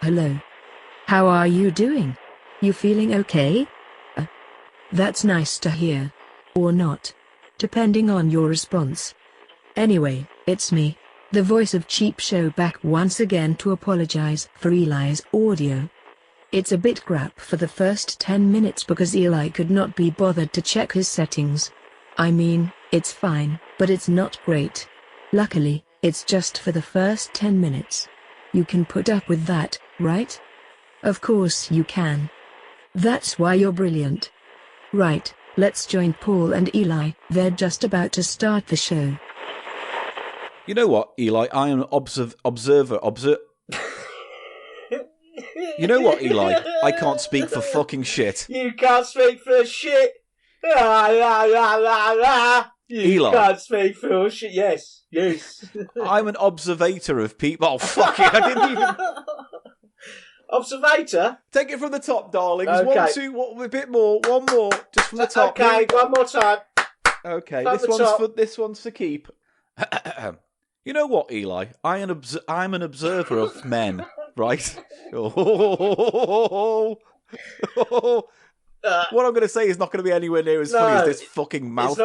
Hello. How are you doing? You feeling okay? That's nice to hear. Or not. Depending on your response. Anyway, it's me, the voice of CheapShow, back once again to apologize for Eli's audio. It's a bit crap for the first 10 minutes because Eli could not be bothered to check his settings. I mean, it's fine, but it's not great. Luckily, it's just for the first 10 minutes. You can put up with that, right? Of course you can. That's why you're brilliant. Right, let's join Paul and Eli. They're just about to start the show. You know what, Eli? I am an observer. You know what, Eli? I can't speak for fucking shit. You can't speak for shit. You Eli. can't speak for shit. Yes. I'm an observator of people. Oh, fuck it. I didn't even... Observator? Take it from the top, darlings. Okay. 1, 2, a bit more. One more. Just from the top. Okay, one more time. Okay, From this one's for keep. You know what, Eli? I'm an observer of men, right? What I'm going to say is not going to be anywhere near as funny as this fucking mouth.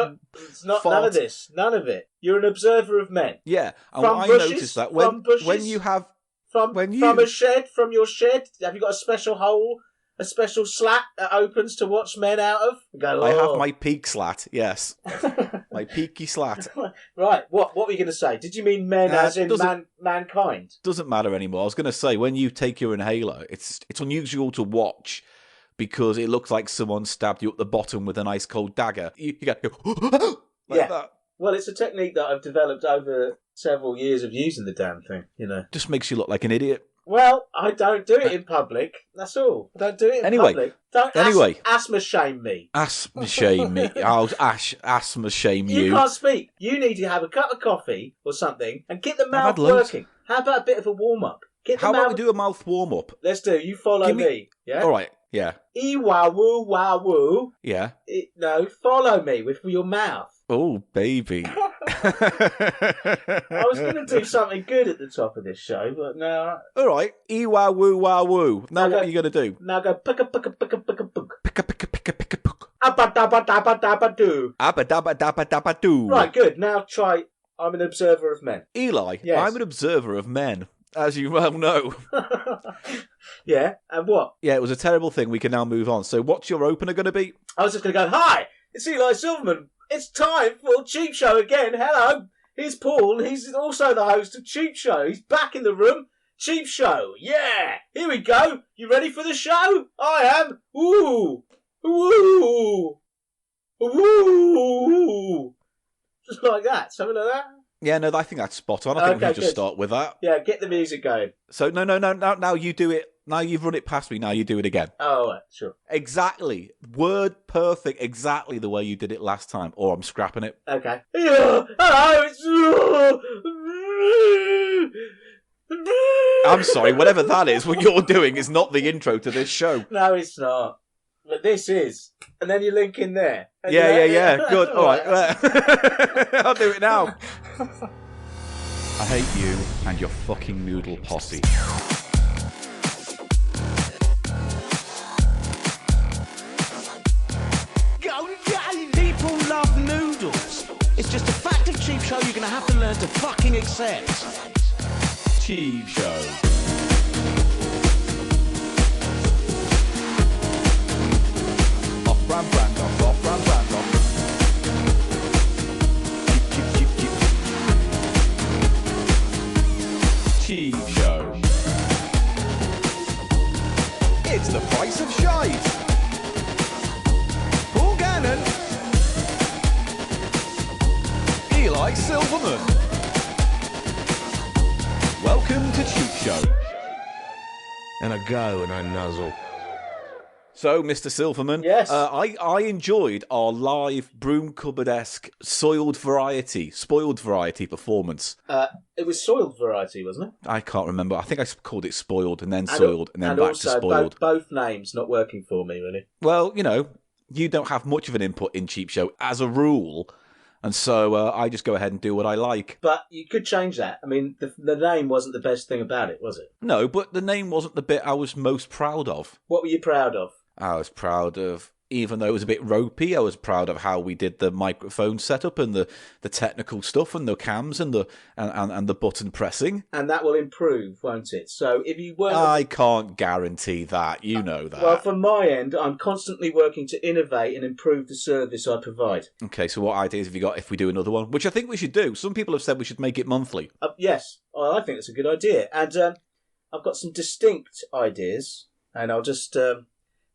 It's not fart. none of this. None of it. You're an observer of men. Yeah, and From I bushes, noticed that from when you have from a shed, from your shed, have you got a special hole, a special slat that opens to watch men out of? Go, I have my peak slat, yes. My peaky slat. Right, what were you going to say? Did you mean men as in mankind? Doesn't matter anymore. I was going to say, when you take your inhaler, it's unusual to watch because it looks like someone stabbed you at the bottom with an ice cold dagger. You go, like that. Well, it's a technique that I've developed over several years of using the damn thing, you know. Just makes you look like an idiot. Well, I don't do it in public. That's all. I don't do it in public. Don't asthma shame me. Asthma shame me. I'll asthma shame you. You can't speak. You need to have a cup of coffee or something and get the mouth working. How about a bit of a warm-up? How about we do a mouth warm-up? Let's do. You follow me. Yeah? All right, yeah. E-wah-woo, wah-woo. Yeah. No, follow me with your mouth. Oh, baby. I was going to do something good at the top of this show, but no. All right. E-wah-woo-wah-woo. Now what are you going to do? Now go picka-picka-picka-picka-book. Picka-picka-picka-picka-book. Abba-dabba-dabba-dabba-doo. Abba-dabba-dabba-dabba-doo. Right, good. Now try I'm an observer of men. Eli, yes. I'm an observer of men, as you well know. Yeah, and what? Yeah, it was a terrible thing. We can now move on. So what's your opener going to be? I was just going to go, hi, it's Eli Silverman. It's time for CheapShow again. Hello, here's Paul. He's also the host of CheapShow. He's back in the room. CheapShow, yeah. Here we go. You ready for the show? I am. Ooh, ooh, ooh. Just like that, something like that. Yeah, no, I think that's spot on. I think we can just start with that. Yeah, get the music going. So, no, now you do it. Now you've run it past me, now you do it again. Oh, right, sure. Exactly. Word perfect, exactly the way you did it last time. Or I'm scrapping it. Okay. Yeah, hello, I'm sorry, whatever that is, what you're doing is not the intro to this show. No, it's not. But this is. And then you link in there. Yeah. Good. All right. I'll do it now. I hate you and your fucking noodle posse. People love noodles. It's just a fact of CheapShow you're going to have to learn to fucking accept. CheapShow. Off-brand brand off, off-brand brand off. CheapShow. It's the price of shite. Paul Gannon. Eli Silverman. Welcome to CheapShow. And I go and I nuzzle. So, Mr. Silverman, yes. I enjoyed our live broom cupboard-esque spoiled variety performance. It was soiled variety, wasn't it? I can't remember. I think I called it spoiled and then soiled and then back to spoiled. Both names not working for me, really. Well, you know, you don't have much of an input in CheapShow as a rule. And so I just go ahead and do what I like. But you could change that. I mean, the name wasn't the best thing about it, was it? No, but the name wasn't the bit I was most proud of. What were you proud of? I was proud of, even though it was a bit ropey, I was proud of how we did the microphone setup and the technical stuff and the cams and the button pressing. And that will improve, won't it? So if you weren't... I can't guarantee that. You know that. Well, from my end, I'm constantly working to innovate and improve the service I provide. Okay, so what ideas have you got if we do another one? Which I think we should do. Some people have said we should make it monthly. Yes, I think that's a good idea. And I've got some distinct ideas, and I'll just...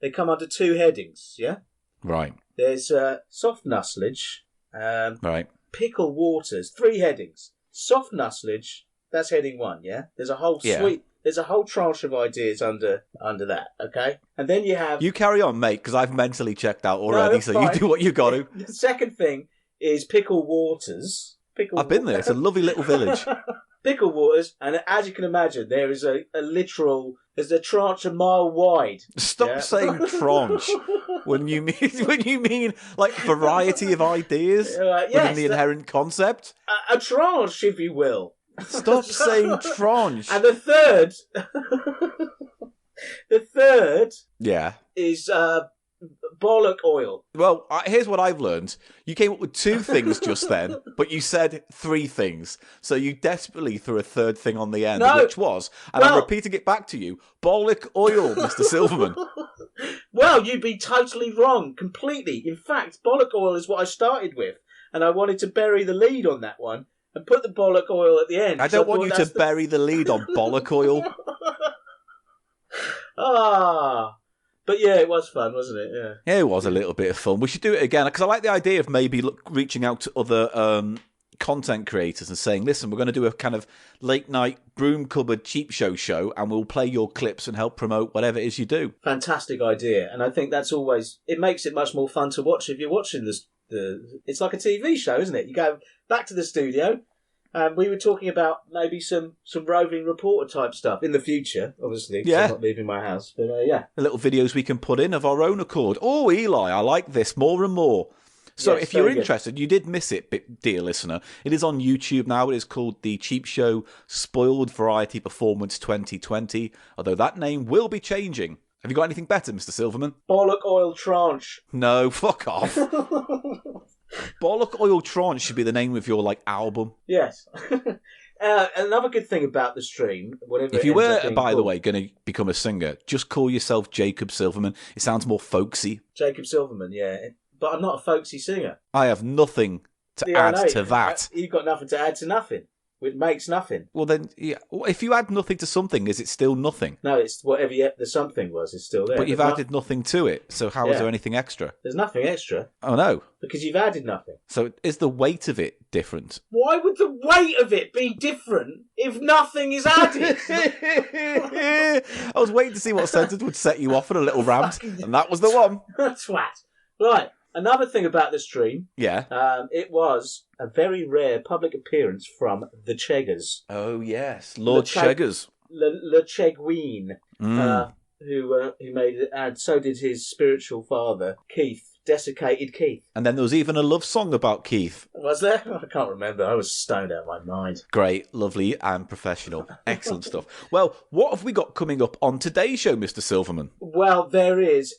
they come under two headings, yeah? Right. There's soft nusslage, Right. pickle waters, 3 headings. Soft nusslage, that's heading 1, yeah? There's a whole there's a whole tranche of ideas under that, okay? And then you have... You carry on, mate, because I've mentally checked out already, so fine. you do what you got to. The second thing is pickle waters. I've been there. It's a lovely little village. Pickle waters, and as you can imagine, there is a literal... There's a tranche a mile wide. Stop saying tranche when you mean like variety of ideas within the inherent concept. A tranche, if you will. Stop saying tranche. And the third, yeah, is bollock oil. Well, here's what I've learned. You came up with 2 things just then, but you said 3 things. So you desperately threw a third thing on the end, which was, and I'm repeating it back to you, bollock oil, Mr. Silverman. Well, you'd be totally wrong, completely. In fact, bollock oil is what I started with, and I wanted to bury the lead on that one and put the bollock oil at the end. I don't want you to bury the lead on bollock oil. But yeah, it was fun, wasn't it? Yeah, it was a little bit of fun. We should do it again, because I like the idea of maybe reaching out to other content creators and saying, listen, we're going to do a kind of late-night broom cupboard CheapShow, and we'll play your clips and help promote whatever it is you do. Fantastic idea. And I think that's always... It makes it much more fun to watch if you're watching this. It's like a TV show, isn't it? You go back to the studio... we were talking about maybe some roving reporter type stuff in the future, obviously, because I'm not leaving my house. But yeah. The little videos we can put in of our own accord. Oh, Eli, I like this more and more. So if you're interested, you did miss it, dear listener. It is on YouTube now. It is called the Cheap Show Spoiled Variety Performance 2020, although that name will be changing. Have you got anything better, Mr. Silverman? Bollock oil tranche. No, fuck off. Bollock Oil Tranche should be the name of your album. Yes. Another good thing about the stream, whatever. If you were, by the way, going to become a singer, just call yourself Jacob Silverman. It sounds more folksy. Jacob Silverman, yeah. But I'm not a folksy singer. I have nothing to add to that. You've got nothing to add to nothing. It makes nothing. Well, then, yeah. If you add nothing to something, is it still nothing? No, it's whatever the something was, it's still there. But you've added nothing to it, so how is there anything extra? There's nothing extra. Oh, no. Because you've added nothing. So is the weight of it different? Why would the weight of it be different if nothing is added? I was waiting to see what sentence would set you off on a little rant, and that was the one. Twat. Right. Another thing about the stream. Yeah. It was a very rare public appearance from the Cheggers. Oh, yes. Lord Cheggers. Le Chegween, who made it, and so did his spiritual father, Keith. Desiccated Keith. And then there was even a love song about Keith. Was there? I can't remember. I was stoned out of my mind. Great, lovely, and professional. Excellent stuff. Well, what have we got coming up on today's show, Mr. Silverman? Well, there is.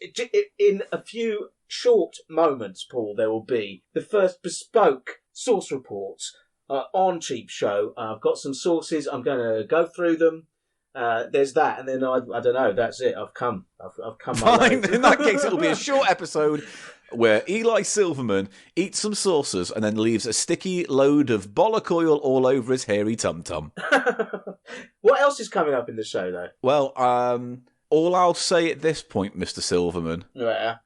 In a few short moments, Paul, there will be the first bespoke source reports on Cheap Show. I've got some sources. I'm going to go through them. There's that, and then I don't know. That's it. I've come. Fine. In that case, it'll be a short episode where Eli Silverman eats some saucers and then leaves a sticky load of bollock oil all over his hairy tum-tum. What else is coming up in the show, though? Well, all I'll say at this point, Mr. Silverman,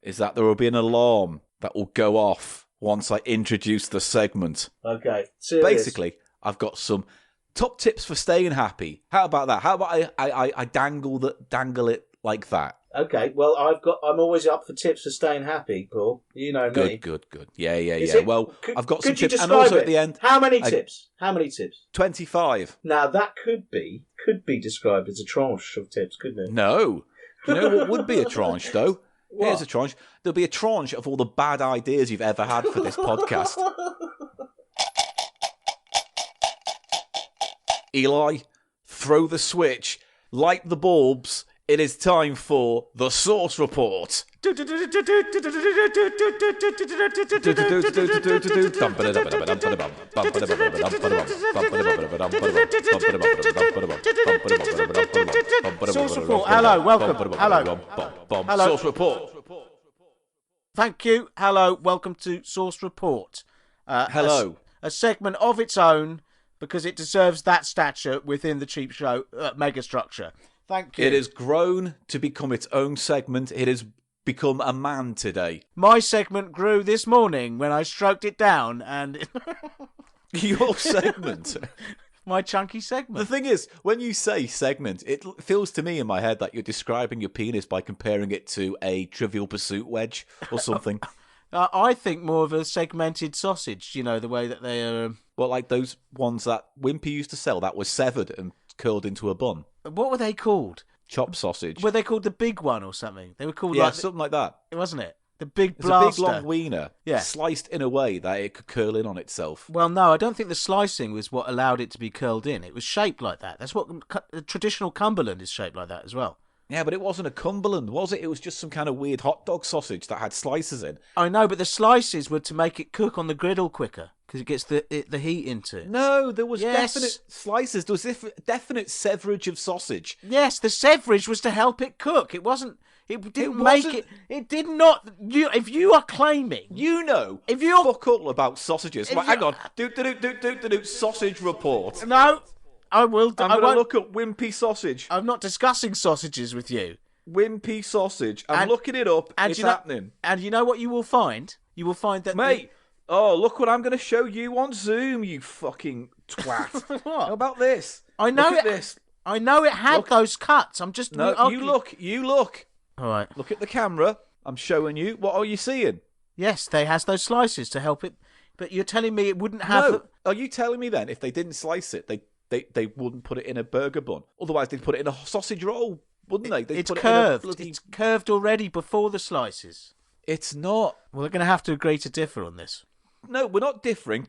is that there will be an alarm that will go off once I introduce the segment. Okay. Serious. Basically, I've got some top tips for staying happy. How about that? How about I dangle it like that? Okay, well, I'm always up for tips for staying happy, Paul. You know me. Good. Yeah. Well, I've got some tips, and also at the end, how many tips? 25. Now that could be described as a tranche of tips, couldn't it? No. Do you know what would be a tranche, though? What? Here's a tranche. There'll be a tranche of all the bad ideas you've ever had for this podcast. Eli, throw the switch, light the bulbs. It is time for the Source Report. Source Report. Hello, welcome. Hello. Source Report. Thank you. Hello, welcome to Source Report. Hello. A segment of its own because it deserves that stature within the Cheap Show megastructure. Thank you. It has grown to become its own segment. It has become a man today. My segment grew this morning when I stroked it down and... Your segment? My chunky segment. The thing is, when you say segment, it feels to me in my head that you're describing your penis by comparing it to a Trivial Pursuit wedge or something. I think more of a segmented sausage, you know, the way that they are... Well, like those ones that Wimpy used to sell that was severed and curled into a bun. What were they called? Chop sausage. Were they called the big one or something? They were called something like that. Wasn't it? The big It's blaster. a big long wiener, sliced in a way that it could curl in on itself. Well, no, I don't think the slicing was what allowed it to be curled in. It was shaped like that. That's what the traditional Cumberland is shaped like that as well. Yeah, but it wasn't a Cumberland, was it? It was just some kind of weird hot dog sausage that had slices in. I know, but the slices were to make it cook on the griddle quicker because it gets the heat into it. No, there was definite slices. There was definite severage of sausage. Yes, the severage was to help it cook. It wasn't. It didn't make it. It did not. If you are claiming, if you're fuck all about sausages. Right, hang on. Do sausage report. No, I will. I'm going to look up wimpy sausage. I'm not discussing sausages with you. Wimpy sausage. I'm looking it up. It's happening. And you know what you will find? You will find that, mate. Oh, look what I'm going to show you on Zoom. You fucking twat. What? How about this? I know look at this. I know it had those cuts. I'm just. No, you look. All right. Look at the camera. I'm showing you. What are you seeing? Yes, they has those slices to help it. But you're telling me it wouldn't have... No. Are you telling me then if they didn't slice it, they wouldn't put it in a burger bun? Otherwise, they'd put it in a sausage roll, wouldn't they? It's curved. It's curved already before the slices. It's not. Well, they're going to have to agree to differ on this. No, we're not differing.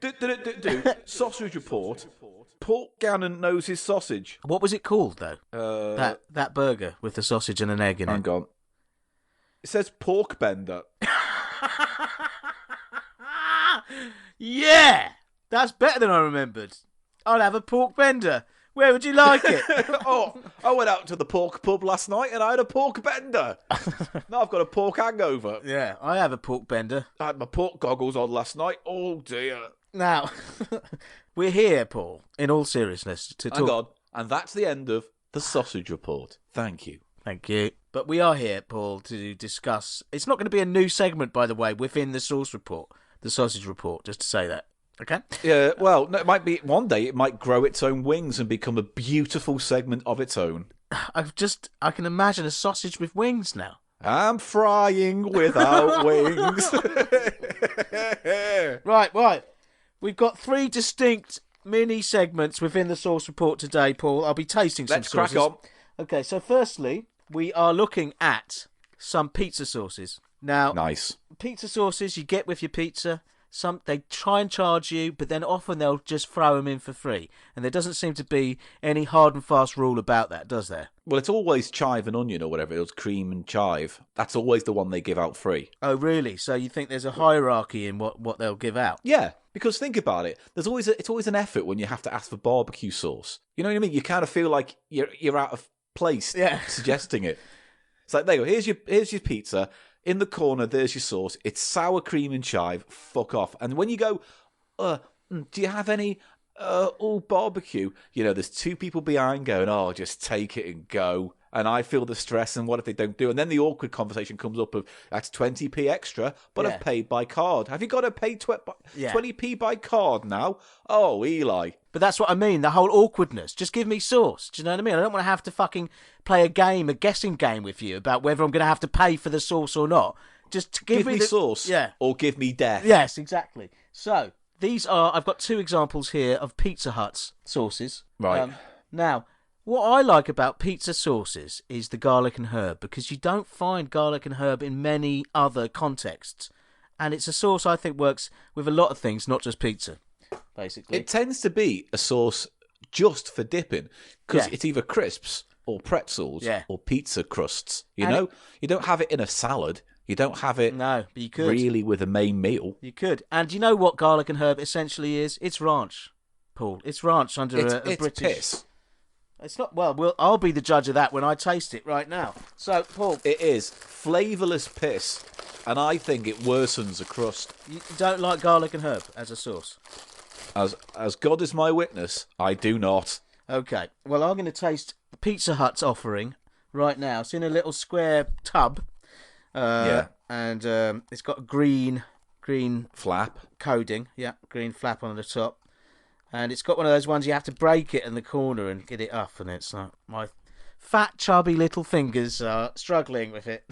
Sausage report. Pork Gannon knows his sausage. What was it called, though? That burger with the sausage and an egg in it. Hang on. It says pork bender. Yeah! That's better than I remembered. I'll have a pork bender. Where would you like it? I went out to the pork pub last night and I had a pork bender. Now I've got a pork hangover. Yeah, I have a pork bender. I had my pork goggles on last night. Oh, dear. Now, we're here, Paul, in all seriousness, to talk... Hang on. And that's the end of the sausage report. Thank you. Thank you. But we are here, Paul, to discuss... It's not going to be a new segment, by the way, within the Source Report, the Sausage Report, just to say that. Okay? Yeah, well, no, it might be... One day it might grow its own wings and become a beautiful segment of its own. I can imagine a sausage with wings now. I'm frying without wings. Right. We've got 3 distinct mini segments within the Source Report today, Paul. I'll be tasting some sauces. Let's crack on. Okay, so firstly, we are looking at some pizza sauces. Now, nice. Pizza sauces you get with your pizza. They try and charge you, but then often they'll just throw them in for free. And there doesn't seem to be any hard and fast rule about that, does there? Well, it's always chive and onion or whatever. It was cream and chive. That's always the one they give out free. Oh, really? So you think there's a hierarchy in what they'll give out? Yeah, because think about it. It's always an effort when you have to ask for barbecue sauce. You know what I mean? You kind of feel like you're out of place suggesting it. It's like, there you go. Here's your pizza. In the corner, there's your sauce. It's sour cream and chive. Fuck off. And when you go, do you have any barbecue? You know, there's 2 people behind going, just take it and go. And I feel the stress, and what if they don't do? And then the awkward conversation comes up of, that's 20p extra, but I've paid by card. Have you got to pay 20p by card now? Oh, Eli. But that's what I mean, the whole awkwardness. Just give me sauce. Do you know what I mean? I don't want to have to fucking play a guessing game with you about whether I'm going to have to pay for the sauce or not. Just give me sauce. Yeah. Or give me death. Yes, exactly. So, I've got 2 examples here of Pizza Hut's sauces. Right. Now, what I like about pizza sauces is the garlic and herb, because you don't find garlic and herb in many other contexts. And it's a sauce I think works with a lot of things, not just pizza, basically. It tends to be a sauce just for dipping, because Yeah. it's either crisps or pretzels Yeah. or pizza crusts. You And know, you don't have it in a salad. You don't have it No, but you could. really with a main meal. You could. And do you know what garlic and herb essentially is? It's ranch, Paul. It's ranch under a It's British... piss. It's not... Well, I'll be the judge of that when I taste it right now. So, Paul... It is flavourless piss, and I think it worsens a crust. You don't like garlic and herb as a sauce? As God is my witness, I do not. Okay. Well, I'm going to taste Pizza Hut's offering right now. It's in a little square tub. And it's got green Flap. coating. Yeah, green flap on the top. And it's got one of those ones you have to break it in the corner and get it up. And it's like my fat, chubby little fingers are struggling with it.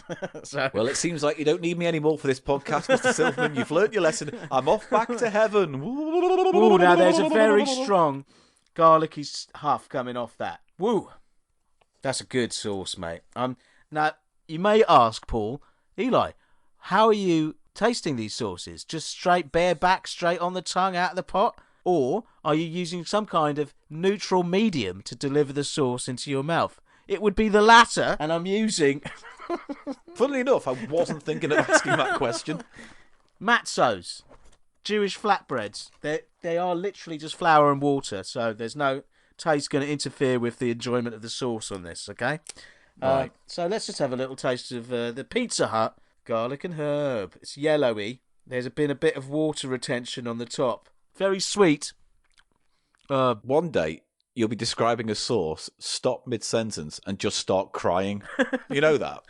So, Well, it seems like you don't need me anymore for this podcast, Mr. Silverman. You've learnt your lesson. I'm off back to heaven. ooh, now there's a very strong garlicky huff coming off that. Woo! That's a good sauce, mate. Now, you may ask, Paul, Eli, how are you tasting these sauces? Just straight bareback, straight on the tongue out of the pot? Or are you using some kind of neutral medium to deliver the sauce into your mouth? It would be the latter, and I'm using Funnily enough, I wasn't thinking of asking that question. matzos, Jewish flatbreads. They are literally just flour and water, so there's no taste going to interfere with the enjoyment of the sauce on this, okay? Right. So let's just have a little taste of the Pizza Hut garlic and herb. It's yellowy. There's been a bit of water retention on the top. Very sweet. One day, you'll be describing a sauce, stop mid-sentence, and just start crying. You know that?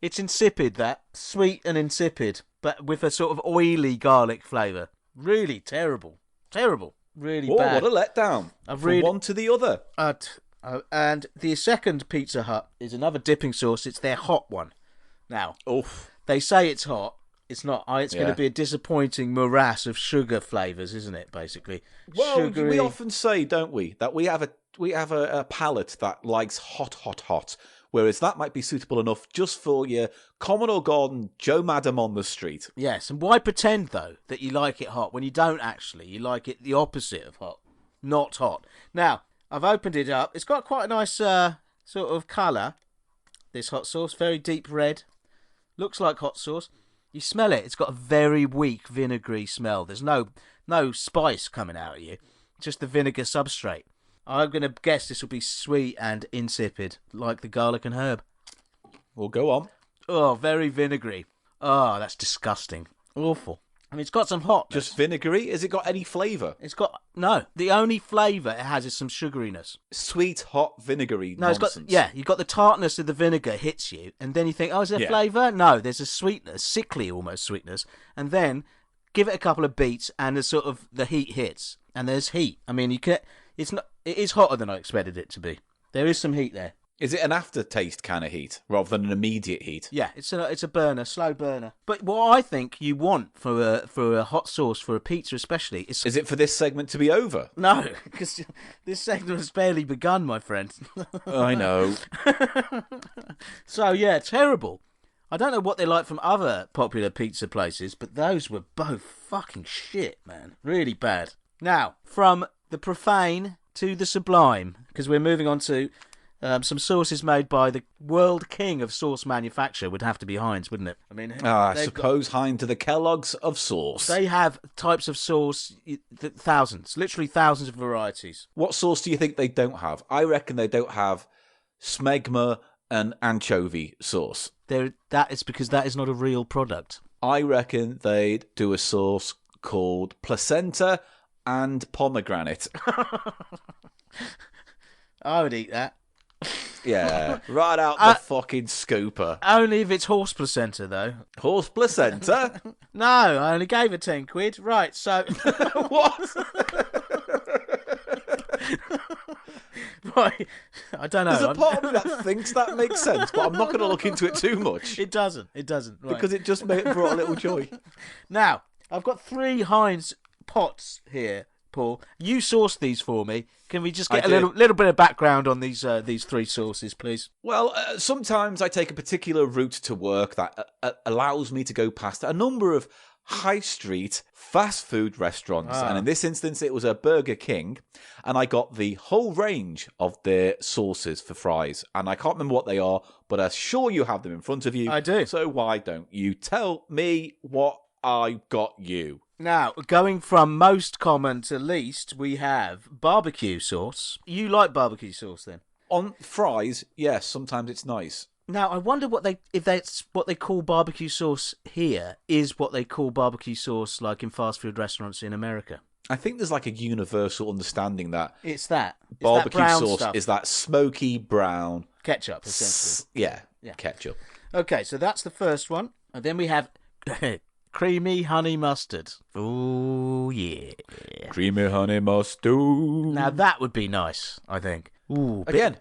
It's insipid, that. Sweet and insipid, but with a sort of oily garlic flavour. Really terrible. Terrible. Really Oh, bad. what a letdown. From one to the other. And the second Pizza Hut is another dipping sauce. It's their hot one. Now, Oof. they say it's hot. It's not. It's going Yeah. to be a disappointing morass of sugar flavours, isn't it, basically? Well, Sugary. we often say, don't we, that we have a palate that likes hot, whereas that might be suitable enough just for your common or garden Joe Madam on the street. Yes, and why pretend, though, that you like it hot when you don't actually? You like it the opposite of hot. Not hot. Now, I've opened it up. It's got quite a nice sort of colour, this hot sauce. Very deep red. Looks like hot sauce. You smell it. It's got a very weak vinegary smell. There's no spice coming out at you. Just the vinegar substrate. I'm going to guess this will be sweet and insipid, like the garlic and herb. Well, go on. Oh, very vinegary. Oh, that's disgusting. Awful. I mean, it's got some hotness. Just vinegary? Has it got any flavour? It's got... No, the only flavour it has is some sugariness. Sweet, hot, vinegary No, nonsense. it's got... Yeah, you've got the tartness of the vinegar hits you, and then you think, oh, is there Yeah. flavour? No, there's a sweetness, sickly almost sweetness, and then give it a couple of beats, and the heat hits, and there's heat. I mean, it is hotter than I expected it to be. There is some heat there. Is it an aftertaste kind of heat rather than an immediate heat? Yeah, it's a burner, slow burner. But what I think you want for a hot sauce for a pizza, especially, is Is it for this segment to be over? no, because this segment has barely begun, my friend. I know. So yeah, terrible. I don't know what they're like from other popular pizza places, but those were both fucking shit, man. Really bad. Now, from the profane to the sublime, because we're moving on to some sauces made by the world king of sauce manufacture. Would have to be Heinz, wouldn't it? I mean, I they've suppose Heinz to the Kellogg's of sauce. They have types of sauce, thousands, literally thousands of varieties. What sauce do you think they don't have? I reckon they don't have smegma and anchovy sauce. That is because that is not a real product. I reckon they'd do a sauce called placenta and pomegranate. I would eat that. Yeah, right out the fucking scooper. Only if it's horse placenta, though. Horse placenta? No, I only gave her 10 quid. Right, so... What? Right, I don't know. There's a part of me that thinks that makes sense, but I'm not going to look into it too much. It doesn't. Right. Because it just brought a little joy. Now, I've got 3 Heinz pots here, Paul. You sourced these for me. Can we just get a little bit of background on these 3 sauces, please? Well, sometimes I take a particular route to work that allows me to go past a number of high street fast food restaurants. And in this instance, it was a Burger King. And I got the whole range of their sauces for fries. And I can't remember what they are, but I'm sure you have them in front of you. I do. So why don't you tell me what I got you? Now, going from most common to least, we have barbecue sauce. You like barbecue sauce then? On fries, yes, sometimes it's nice. Now, I wonder if that's what they call barbecue sauce here is what they call barbecue sauce like in fast food restaurants in America. I think there's like a universal understanding that It's that. It's barbecue that brown sauce stuff. is that smoky brown Ketchup, essentially. Yeah, ketchup. Okay, so that's the first one. And then we have creamy honey mustard. Ooh, yeah. Creamy honey mustard. Now, that would be nice, I think. Ooh, Again,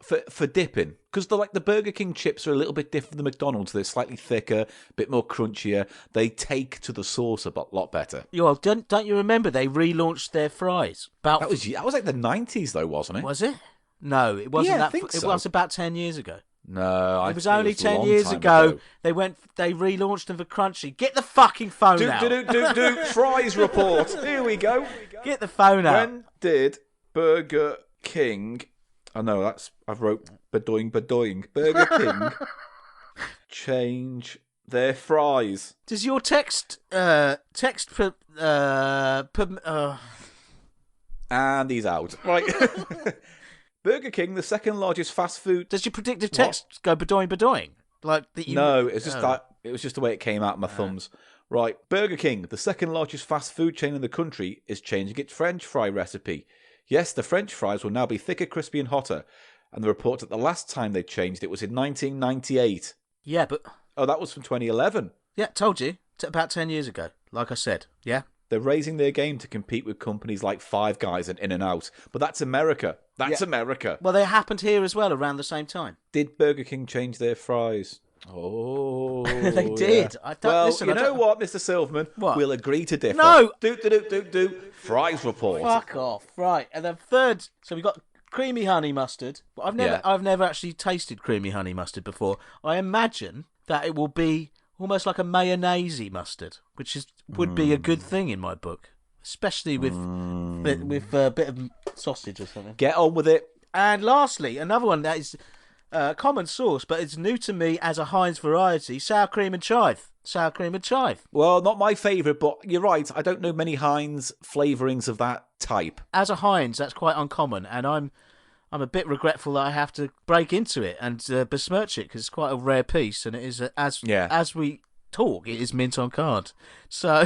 for dipping, because the Burger King chips are a little bit different than the McDonald's. They're slightly thicker, a bit more crunchier. They take to the sauce a lot better. Well, don't you remember they relaunched their fries? That was like the 90s though, wasn't it? Was it? No, it wasn't. Yeah, I that. think It so. was about 10 years ago. No, It was only 10 years ago. They relaunched them for crunchy. Get the fucking phone out. Fries report. Here we go. Get the phone out. When did Burger King? I know I've wrote badoing. Burger King change their fries. Does your text And he's out. Right. Burger King, the second largest fast food. does your predictive text go badoing? Like that you? No, it's just that. It was just the way it came out of my thumbs. Right. Burger King, the second largest fast food chain in the country, is changing its French fry recipe. Yes, the French fries will now be thicker, crispy, and hotter. And the report that the last time they changed it was in 1998. Yeah, but Oh, that was from 2011. yeah, told you about 10 years ago. Like I said, yeah. They're raising their game to compete with companies like Five Guys and In-N-Out. But that's America. That's America. Well, they happened here as well around the same time. Did Burger King change their fries? Oh, They did. yeah. I don't Well, listen. you I know don't... what, Mr. Silverman? What? We'll agree to differ. No! Do. Fries report. Fuck off. Right, and then third. So we got creamy honey mustard. But I've never actually tasted creamy honey mustard before. I imagine that it will be almost like a mayonnaise mustard, which would be a good thing in my book, especially with a bit of sausage or something. Get on with it. And lastly, another one that is common sauce, but it's new to me as a Heinz variety: sour cream and chive. Sour cream and chive. Well, not my favourite, but you're right. I don't know many Heinz flavourings of that type. As a Heinz, that's quite uncommon, and I'm a bit regretful that I have to break into it and besmirch it because it's quite a rare piece, and it is as we talk, it is mint on card. So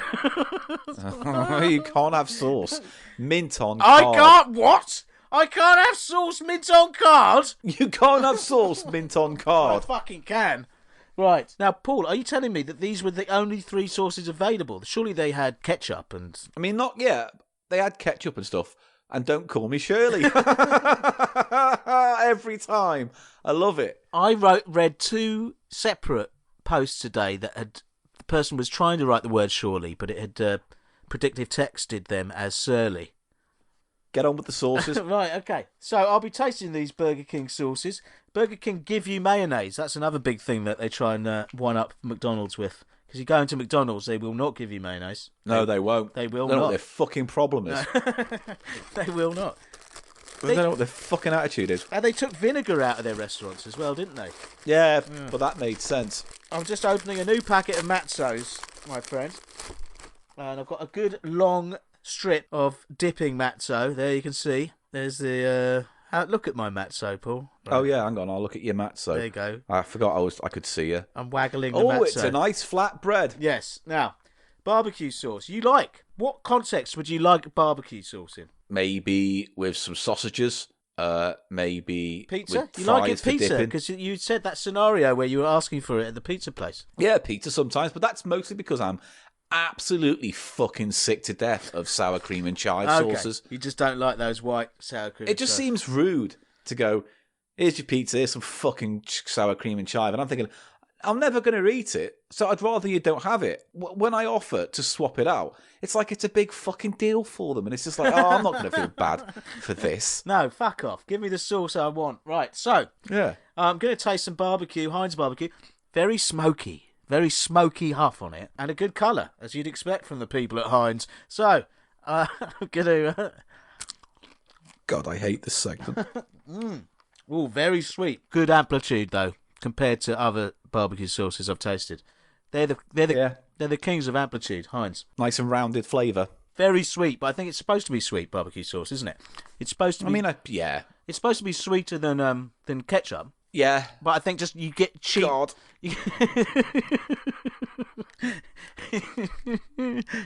You can't have sauce. Mint on card. I can't what? I can't have sauce mint on card. You can't have sauce mint on I card. fucking can. Right now, Paul, are you telling me that these were the only three sauces available? Surely they had ketchup and. I mean, not yet. They had ketchup and stuff. And don't call me Shirley. Every time. I love it. I read two separate posts today that the person was trying to write the word surely, but it had predictive texted them as surly. Get on with the sauces. Right, okay. So I'll be tasting these Burger King sauces. Burger King give you mayonnaise. That's another big thing that they try and one-up McDonald's with. Because you go into McDonald's, they will not give you mayonnaise. No, they won't. They will They don't know not. what their fucking problem is. They will not. They don't know what their fucking attitude is. And they took vinegar out of their restaurants as well, didn't they? Yeah, but that made sense. I'm just opening a new packet of Matzos, my friend. And I've got a good long strip of dipping Matzo. There you can see. There's the... look at my Matzo, Paul. Right. Oh, yeah, hang on. I'll look at your matzo. There you go. I forgot I could see you. I'm waggling the Matzo. Oh, it's a nice flat bread. Yes. Now, barbecue sauce. You like? What context would you like barbecue sauce in? Maybe with some sausages. Maybe Pizza? with You like it fries for pizza? dipping. Because you said that scenario where you were asking for it at the pizza place. Yeah, pizza sometimes, but that's mostly because I'm absolutely fucking sick to death of sour cream and chive sauces. You just don't like those white sour cream. It just seems rude to go, here's your pizza, here's some fucking sour cream and chive. And I'm thinking, I'm never going to eat it, so I'd rather you don't have it. When I offer to swap it out, it's like it's a big fucking deal for them. And it's just like, oh, I'm not going to feel bad for this. No, fuck off. Give me the sauce I want. Right, so Yeah. I'm going to taste some barbecue, Heinz barbecue. Very smoky. very smoky huff on it, and a good colour, as you'd expect from the people at Heinz. So, I'm going to... God, I hate this segment. Ooh, very sweet. Good amplitude, though, compared to other barbecue sauces I've tasted. They're the kings of amplitude, Heinz. Nice and rounded flavour. Very sweet, but I think it's supposed to be sweet barbecue sauce, isn't it? It's supposed to be. Yeah. It's supposed to be sweeter than ketchup. Yeah. But I think just you get cheap. God. You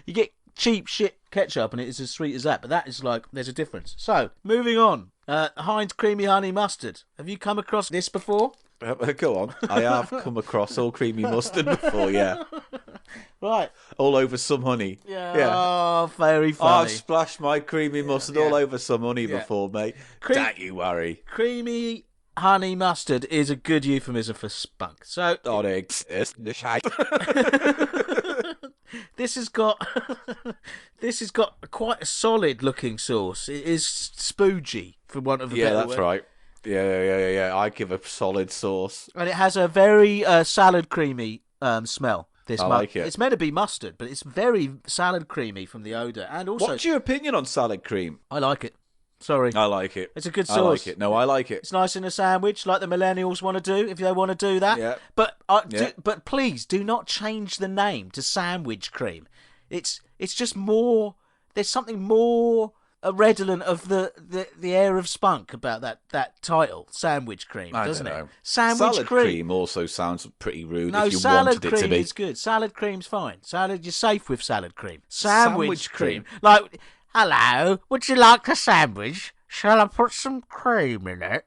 get cheap shit ketchup, and it is as sweet as that. But that is like there's a difference. So moving on, Heinz creamy honey mustard. Have you come across this before? Go on. I have come across all creamy mustard before, yeah. Right. All over some honey. Yeah. Oh, very funny. I've splashed my creamy mustard all over some honey before, mate. Don't you worry. Creamy honey mustard is a good euphemism for spunk. So don't exist. This has got quite a solid looking sauce. It is spoogey, for want of a better word. Yeah, that's right. Yeah. I give a solid sauce. And it has a very salad creamy smell. I like it. It's meant to be mustard, but it's very salad creamy from the odour. And also, what's your opinion on salad cream? I like it. Sorry. I like it. It's a good sauce. I like it. No, I like it. It's nice in a sandwich, like the millennials want to do, if they want to do that. Yeah. But please do not change the name to sandwich cream. It's just more. There's something more redolent of the air of spunk about that title, sandwich cream, doesn't it? Salad cream also sounds pretty rude. No, if you salad wanted cream it to be. is good. Salad cream's fine. You're safe with salad cream. Sandwich cream. Like, hello, would you like a sandwich? Shall I put some cream in it?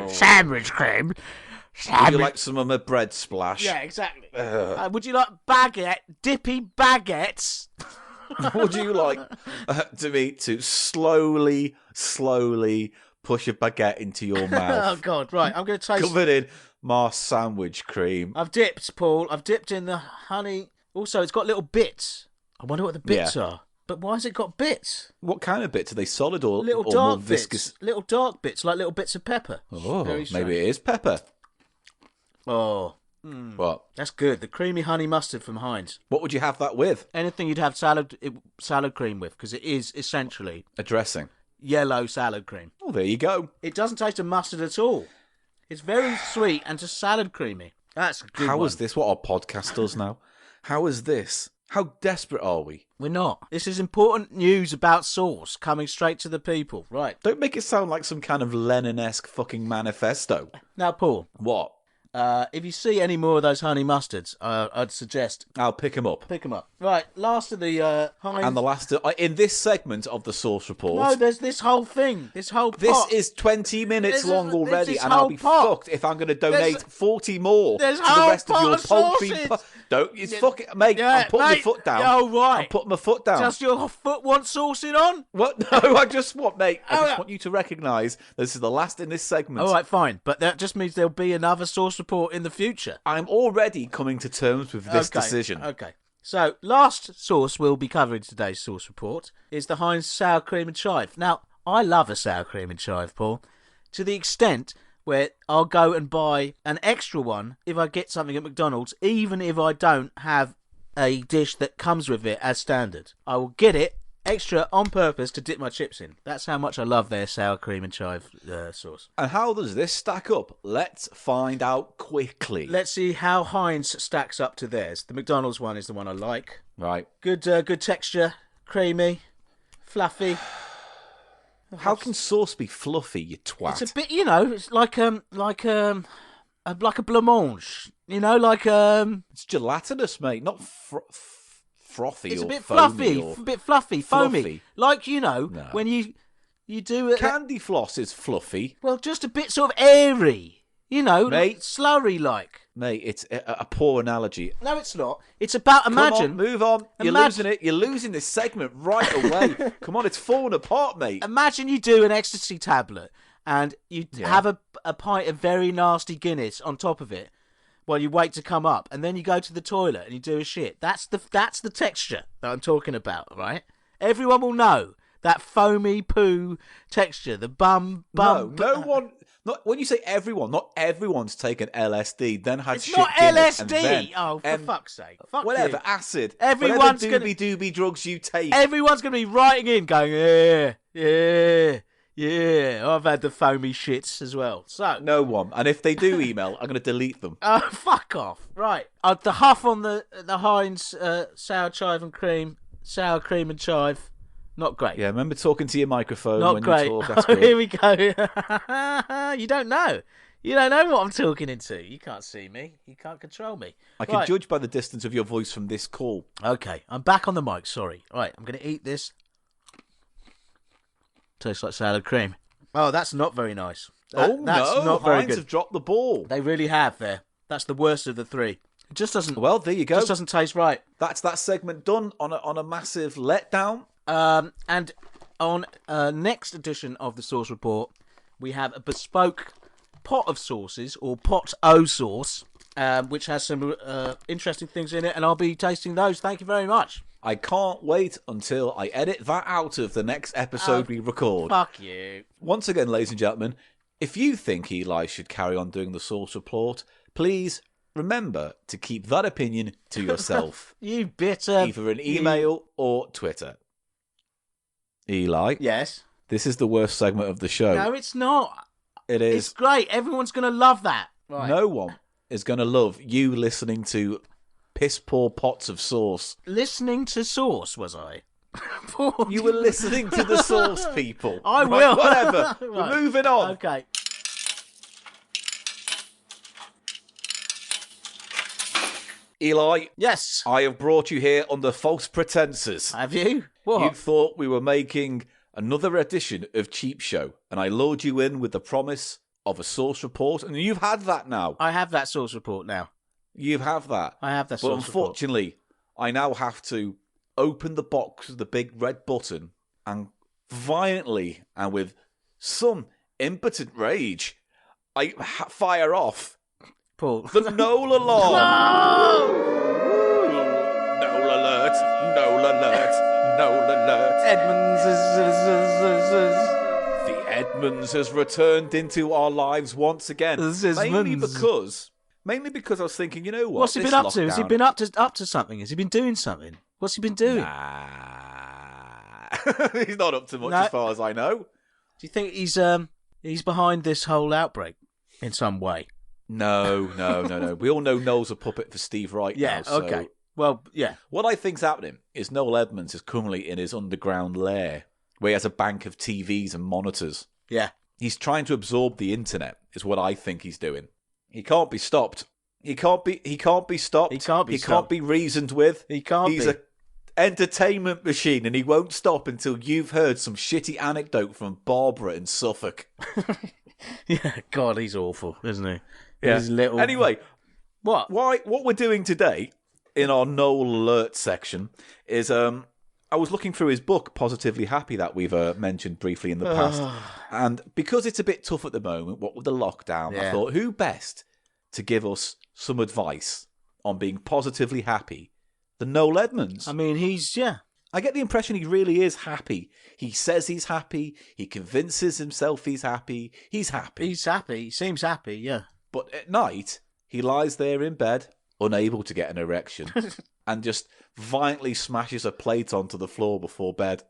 Sandwich cream. Would you like some of my bread splash? Yeah, exactly. Would you like dippy baguettes? Would you like to slowly push a baguette into your mouth? Oh, God, right. I'm going to taste... Covered in my sandwich cream. I've dipped, Paul. I've dipped in the honey. Also, it's got little bits. I wonder what the bits are. But why has it got bits? What kind of bits? Are they solid or little or dark more viscous? Bits. Little dark bits, like little bits of pepper. Oh, maybe it is pepper. Oh. What? That's good. The creamy honey mustard from Heinz. What would you have that with? Anything you'd have salad cream with, because it is essentially a dressing. Yellow salad cream. Oh, there you go. It doesn't taste of mustard at all. It's very sweet and just salad creamy. That's a good How one. is this what our podcast does now? How is this? How desperate are we? We're not. This is important news about sauce coming straight to the people. Right. Don't make it sound like some kind of Lenin-esque fucking manifesto. Now, Paul. What? If you see any more of those honey mustards, I'd suggest... I'll pick them up. Pick them up. Right, last of the Heinz... And the last... in this segment of the Sauce Report... No, there's this whole thing, this whole pot. This is 20 minutes long already, and I'll be fucked if I'm going to donate 40 more to the rest of your poultry... Don't... It's fucking... Mate, I'm putting my foot down. Oh, right. I'm putting my foot down. Does your foot want saucing on? What? No, I just want... Mate, I just want you to recognise this is the last in this segment. All right, fine. But that just means there'll be another Sauce Report in the future. I'm already coming to terms with this decision. Okay. So, last sauce we'll be covering today's Sauce Report is the Heinz Sour Cream and Chive. Now, I love a sour cream and chive, Paul, to the extent where I'll go and buy an extra one if I get something at McDonald's, even if I don't have a dish that comes with it as standard. I will get it extra on purpose to dip my chips in. That's how much I love their sour cream and chive sauce. And how does this stack up? Let's find out quickly. Let's see how Heinz stacks up to theirs. The McDonald's one is the one I like. Right. Good texture, creamy, fluffy. How can sauce be fluffy, you twat? It's a bit, it's like a blancmange. It's gelatinous, mate, not frothy. It's or a bit foamy fluffy, a bit fluffy, foamy. Like when you do it. Candy floss is fluffy. Well, just a bit sort of airy. Mate, slurry like. Mate, it's a poor analogy. No, it's not. It's about imagine. Come on, move on. You're losing it. You're losing this segment right away. Come on, it's falling apart, mate. Imagine you do an ecstasy tablet and you have a pint of very nasty Guinness on top of it while you wait to come up, and then you go to the toilet and you do a shit. That's the texture that I'm talking about, right? Everyone will know that foamy poo texture. The bum. No Not when you say everyone, not everyone's taken LSD, then had It's shit not Guinness, and LSD. then, For fuck's sake. Fuck whatever, you. acid. Everyone's whatever doobie drugs you take. Everyone's going to be writing in going, yeah. I've had the foamy shits as well. So No one. And if they do email, I'm going to delete them. Oh, fuck off. Right. The huff on the Heinz sour chive and cream, sour cream and chive. Not great. Yeah, remember talking to your microphone Not when great. you talk. That's Oh, good. here we go. You don't know. You don't know what I'm talking into. You can't see me. You can't control me. I can Right. judge by the distance of your voice from this call. Okay, I'm back on the mic. Sorry. All right, I'm going to eat this. Tastes like salad cream. Oh, that's not very nice. That's not very Heinz good. have dropped the ball. They really have there. That's the worst of the three. It just doesn't. Well, there you go. Just doesn't taste right. That's that segment done on a massive letdown. And on next edition of the Sauce Report, we have a bespoke pot of sauces, or pot-o sauce, which has some interesting things in it, and I'll be tasting those. Thank you very much. I can't wait until I edit that out of the next episode we record. Fuck you. Once again, ladies and gentlemen, if you think Eli should carry on doing the Sauce Report, please remember to keep that opinion to yourself. You bitter. Either an email or Twitter. Eli, Yes. this is the worst segment of the show. No, it's not. It is. It's great. Everyone's going to love that. Right. No one is going to love you listening to piss poor pots of sauce. Listening to sauce, was I? You were listening to the sauce, people. I Right, will. Whatever. Right. We're moving on. Okay. Eli, Yes. I have brought you here under false pretenses. Have you? What? You thought we were making another edition of Cheap Show, and I lured you in with the promise of a Sauce Report, and you've had that now. I have that sauce report now. You have that. I have that But sauce report. unfortunately, I now have to open the box with the big red button and violently and with some impotent rage, I fire off Paul. the Noel alarm. Noel alert! Noel alert! Noel alert! Edmonds The Edmonds has returned into our lives once again. This is Mainly because I was thinking, you know what? What's he this been up to? Has he lockdown- been up to something? Has he been doing something? What's he been doing? Nah. He's not up to much No. as far as I know. Do you think he's behind this whole outbreak in some way? No. We all know Noel's a puppet for Steve Wright Yeah. now. So Okay. Well, yeah. what I think's happening is Noel Edmonds is currently in his underground lair where he has a bank of TVs and monitors. Yeah. He's trying to absorb the internet, is what I think he's doing. He can't be stopped. He can't be stopped. He can't be He stopped. can't be reasoned with. He can't He's be. a entertainment machine, and he won't stop until you've heard some shitty anecdote from Barbara in Suffolk. Yeah. God, he's awful, isn't he? Yeah. His little. Anyway, What? what we're doing today in our Noel Alert section is I was looking through his book, Positively Happy, that we've mentioned briefly in the past. And because it's a bit tough at the moment, what with the lockdown, I Yeah. thought, who best to give us some advice on being positively happy than Noel Edmonds? I mean, yeah. I get the impression he really is happy. He says he's happy. He convinces himself he's happy. He's happy. He's happy. He seems happy. Yeah. But at night, he lies there in bed, unable to get an erection, and just violently smashes a plate onto the floor before bed.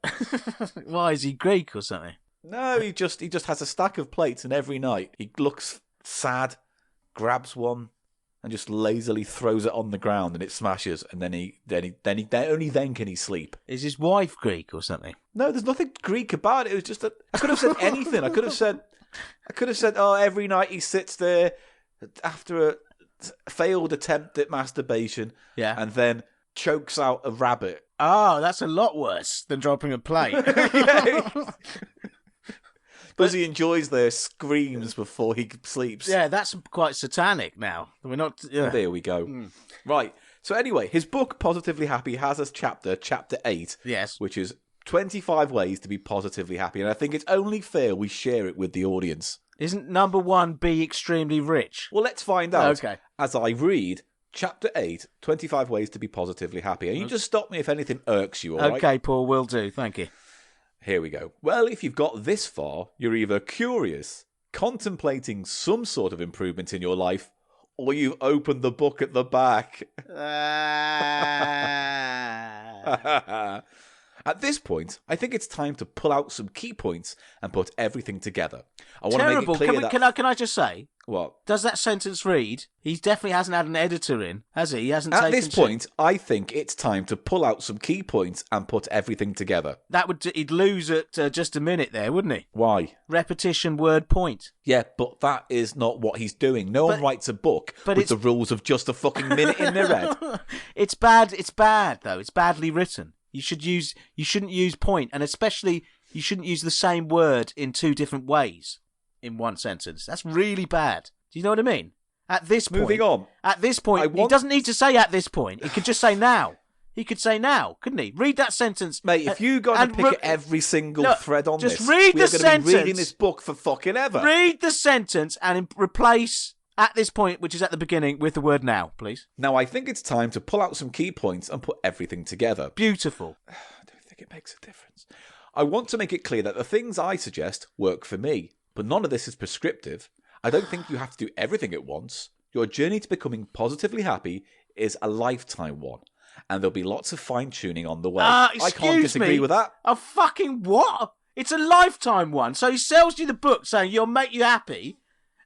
Why, is he Greek or something? No, he just has a stack of plates, and every night he looks sad, grabs one, and just lazily throws it on the ground, and it smashes. And only then can he sleep. Is his wife Greek or something? No, there's nothing Greek about it. It was just that I could have said anything. I could have said, oh, every night he sits there after a failed attempt at masturbation, Yeah. and then chokes out a rabbit. Oh, that's a lot worse than dropping a plate. Because he enjoys their screams before he sleeps. Yeah, that's quite satanic now. We're not. Yeah. There we go. Right. So anyway, his book, Positively Happy, has a chapter 8, Yes. which is 25 ways to be positively happy. And I think it's only fair we share it with the audience. Isn't number 1 be extremely rich? Well, let's find out Okay. as I read chapter 8, 25 ways to be positively happy. And you just stop me if anything irks you, all right? Okay, Paul, will do. Thank you. Here we go. Well, if you've got this far, you're either curious, contemplating some sort of improvement in your life, or you've opened the book at the back. At this point, I think it's time to pull out some key points and put everything together. I want to make it clear Can I just say? What? Does that sentence read? He definitely hasn't had an editor in, has he? He hasn't At this point, I think it's time to pull out some key points and put everything together. He'd lose at just a minute there, wouldn't he? Why? Repetition, word, point. Yeah, but that is not what he's doing. No one writes a book with the rules of just a fucking minute in their head. It's bad, though. It's badly written. You shouldn't use point, and especially you shouldn't use the same word in two different ways in one sentence. That's really bad. Do you know what I mean? At this point, moving on. At this point, he doesn't need to say at this point. He could just say now. He could say now, couldn't he? Read that sentence, mate. If you got to pick at every single thread on just this, read we're the going to sentence. be reading this book for fucking ever. Read the sentence and replace at this point, which is at the beginning, with the word now, please. Now, I think it's time to pull out some key points and put everything together. Beautiful. I don't think it makes a difference. I want to make it clear that the things I suggest work for me, but none of this is prescriptive. I don't think you have to do everything at once. Your journey to becoming positively happy is a lifetime one, and there'll be lots of fine-tuning on the way. I can't disagree with that. A fucking what? It's a lifetime one. So he sells you the book saying you'll make you happy,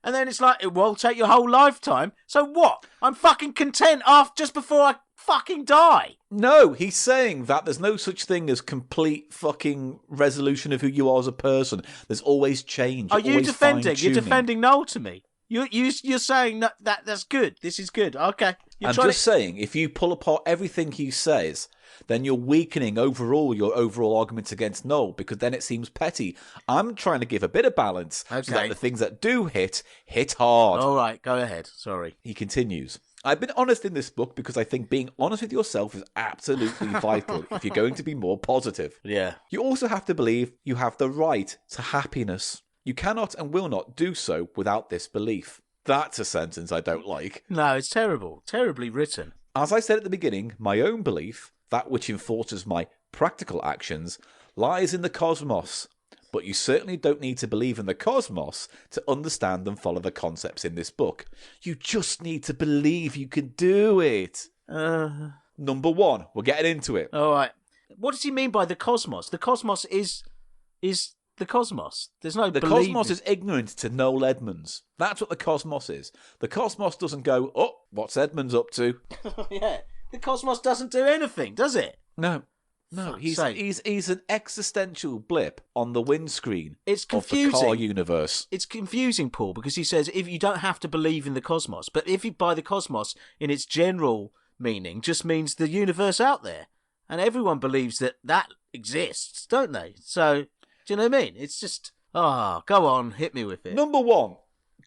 and then it's like, it will take your whole lifetime. So what? I'm fucking content just before I fucking die. No, he's saying that there's no such thing as complete fucking resolution of who you are as a person. There's always change. Are you defending? You're defending Noel to me. You're saying that's good. This is good. Okay. I'm just saying, if you pull apart everything he says, then you're weakening your overall arguments against Noel, because then it seems petty. I'm trying to give a bit of balance so that the things that do hit hard. All right, go ahead. Sorry. He continues. I've been honest in this book because I think being honest with yourself is absolutely vital if you're going to be more positive. Yeah. You also have to believe you have the right to happiness. You cannot and will not do so without this belief. That's a sentence I don't like. No, it's terrible. Terribly written. As I said at the beginning, my own belief, that which enforces my practical actions, lies in the cosmos. But you certainly don't need to believe in the cosmos to understand and follow the concepts in this book. You just need to believe you can do it. Number one, we're getting into it. All right. What does he mean by the cosmos? The cosmos is the cosmos. There's no The cosmos is ignorant to Noel Edmonds. That's what the cosmos is. The cosmos doesn't go, oh, what's Edmonds up to? Yeah. The cosmos doesn't do anything, does it? No, he's an existential blip on the windscreen of the car universe. It's confusing, Paul, because he says if you don't have to believe in the cosmos, but if you buy the cosmos in its general meaning, just means the universe out there, and everyone believes that exists, don't they? So, do you know what I mean? It's just, go on, hit me with it. Number one.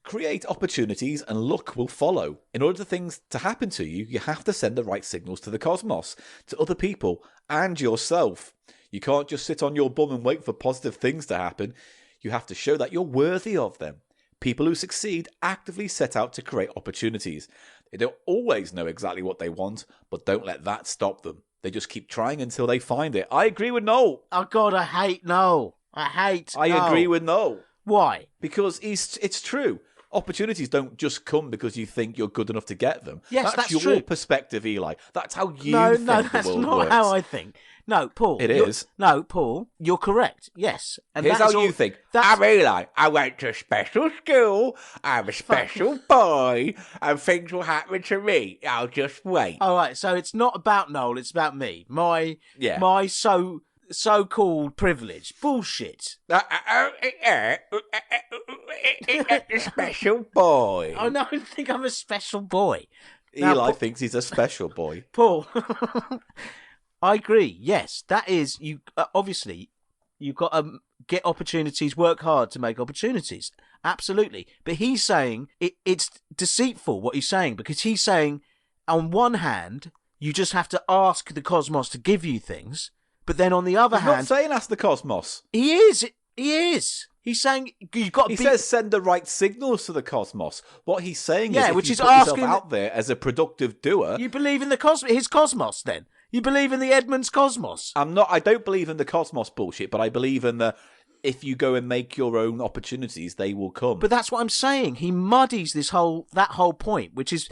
Create opportunities and luck will follow. In order for things to happen to you, you have to send the right signals to the cosmos, to other people, and yourself. You can't just sit on your bum and wait for positive things to happen. You have to show that you're worthy of them. People who succeed actively set out to create opportunities. They don't always know exactly what they want, but don't let that stop them. They just keep trying until they find it. I agree with Noel. Oh, God, I hate Noel. I agree with Noel. Why? Because it's true. Opportunities don't just come because you think you're good enough to get them. Yes, that's your true. perspective, Eli. That's how you think the the world works. No, that's not how I think. No, Paul. It is. No, Paul, you're correct. Yes. And here's how you think. I'm Eli. I went to special school. I'm a special boy. And things will happen to me. I'll just wait. All right, so it's not about Noel. It's about me. My so-called privilege. Bullshit. Special boy. Oh, no, I think I'm a special boy. Eli thinks he's a special boy. Paul, I agree. Yes, that is, you. Obviously, you've got to get opportunities, work hard to make opportunities. Absolutely. But he's saying it's deceitful what he's saying, because he's saying, on one hand, you just have to ask the cosmos to give you things. But then on the other hand... He's not saying ask the cosmos. He is. He's saying you've got to He says send the right signals to the cosmos. What he's saying is which you is put asking yourself out there as a productive doer... You believe in his cosmos, then? You believe in the Edmonds cosmos? I don't believe in the cosmos bullshit, but I believe in the... if you go and make your own opportunities, they will come. But that's what I'm saying. He muddies that whole point, which is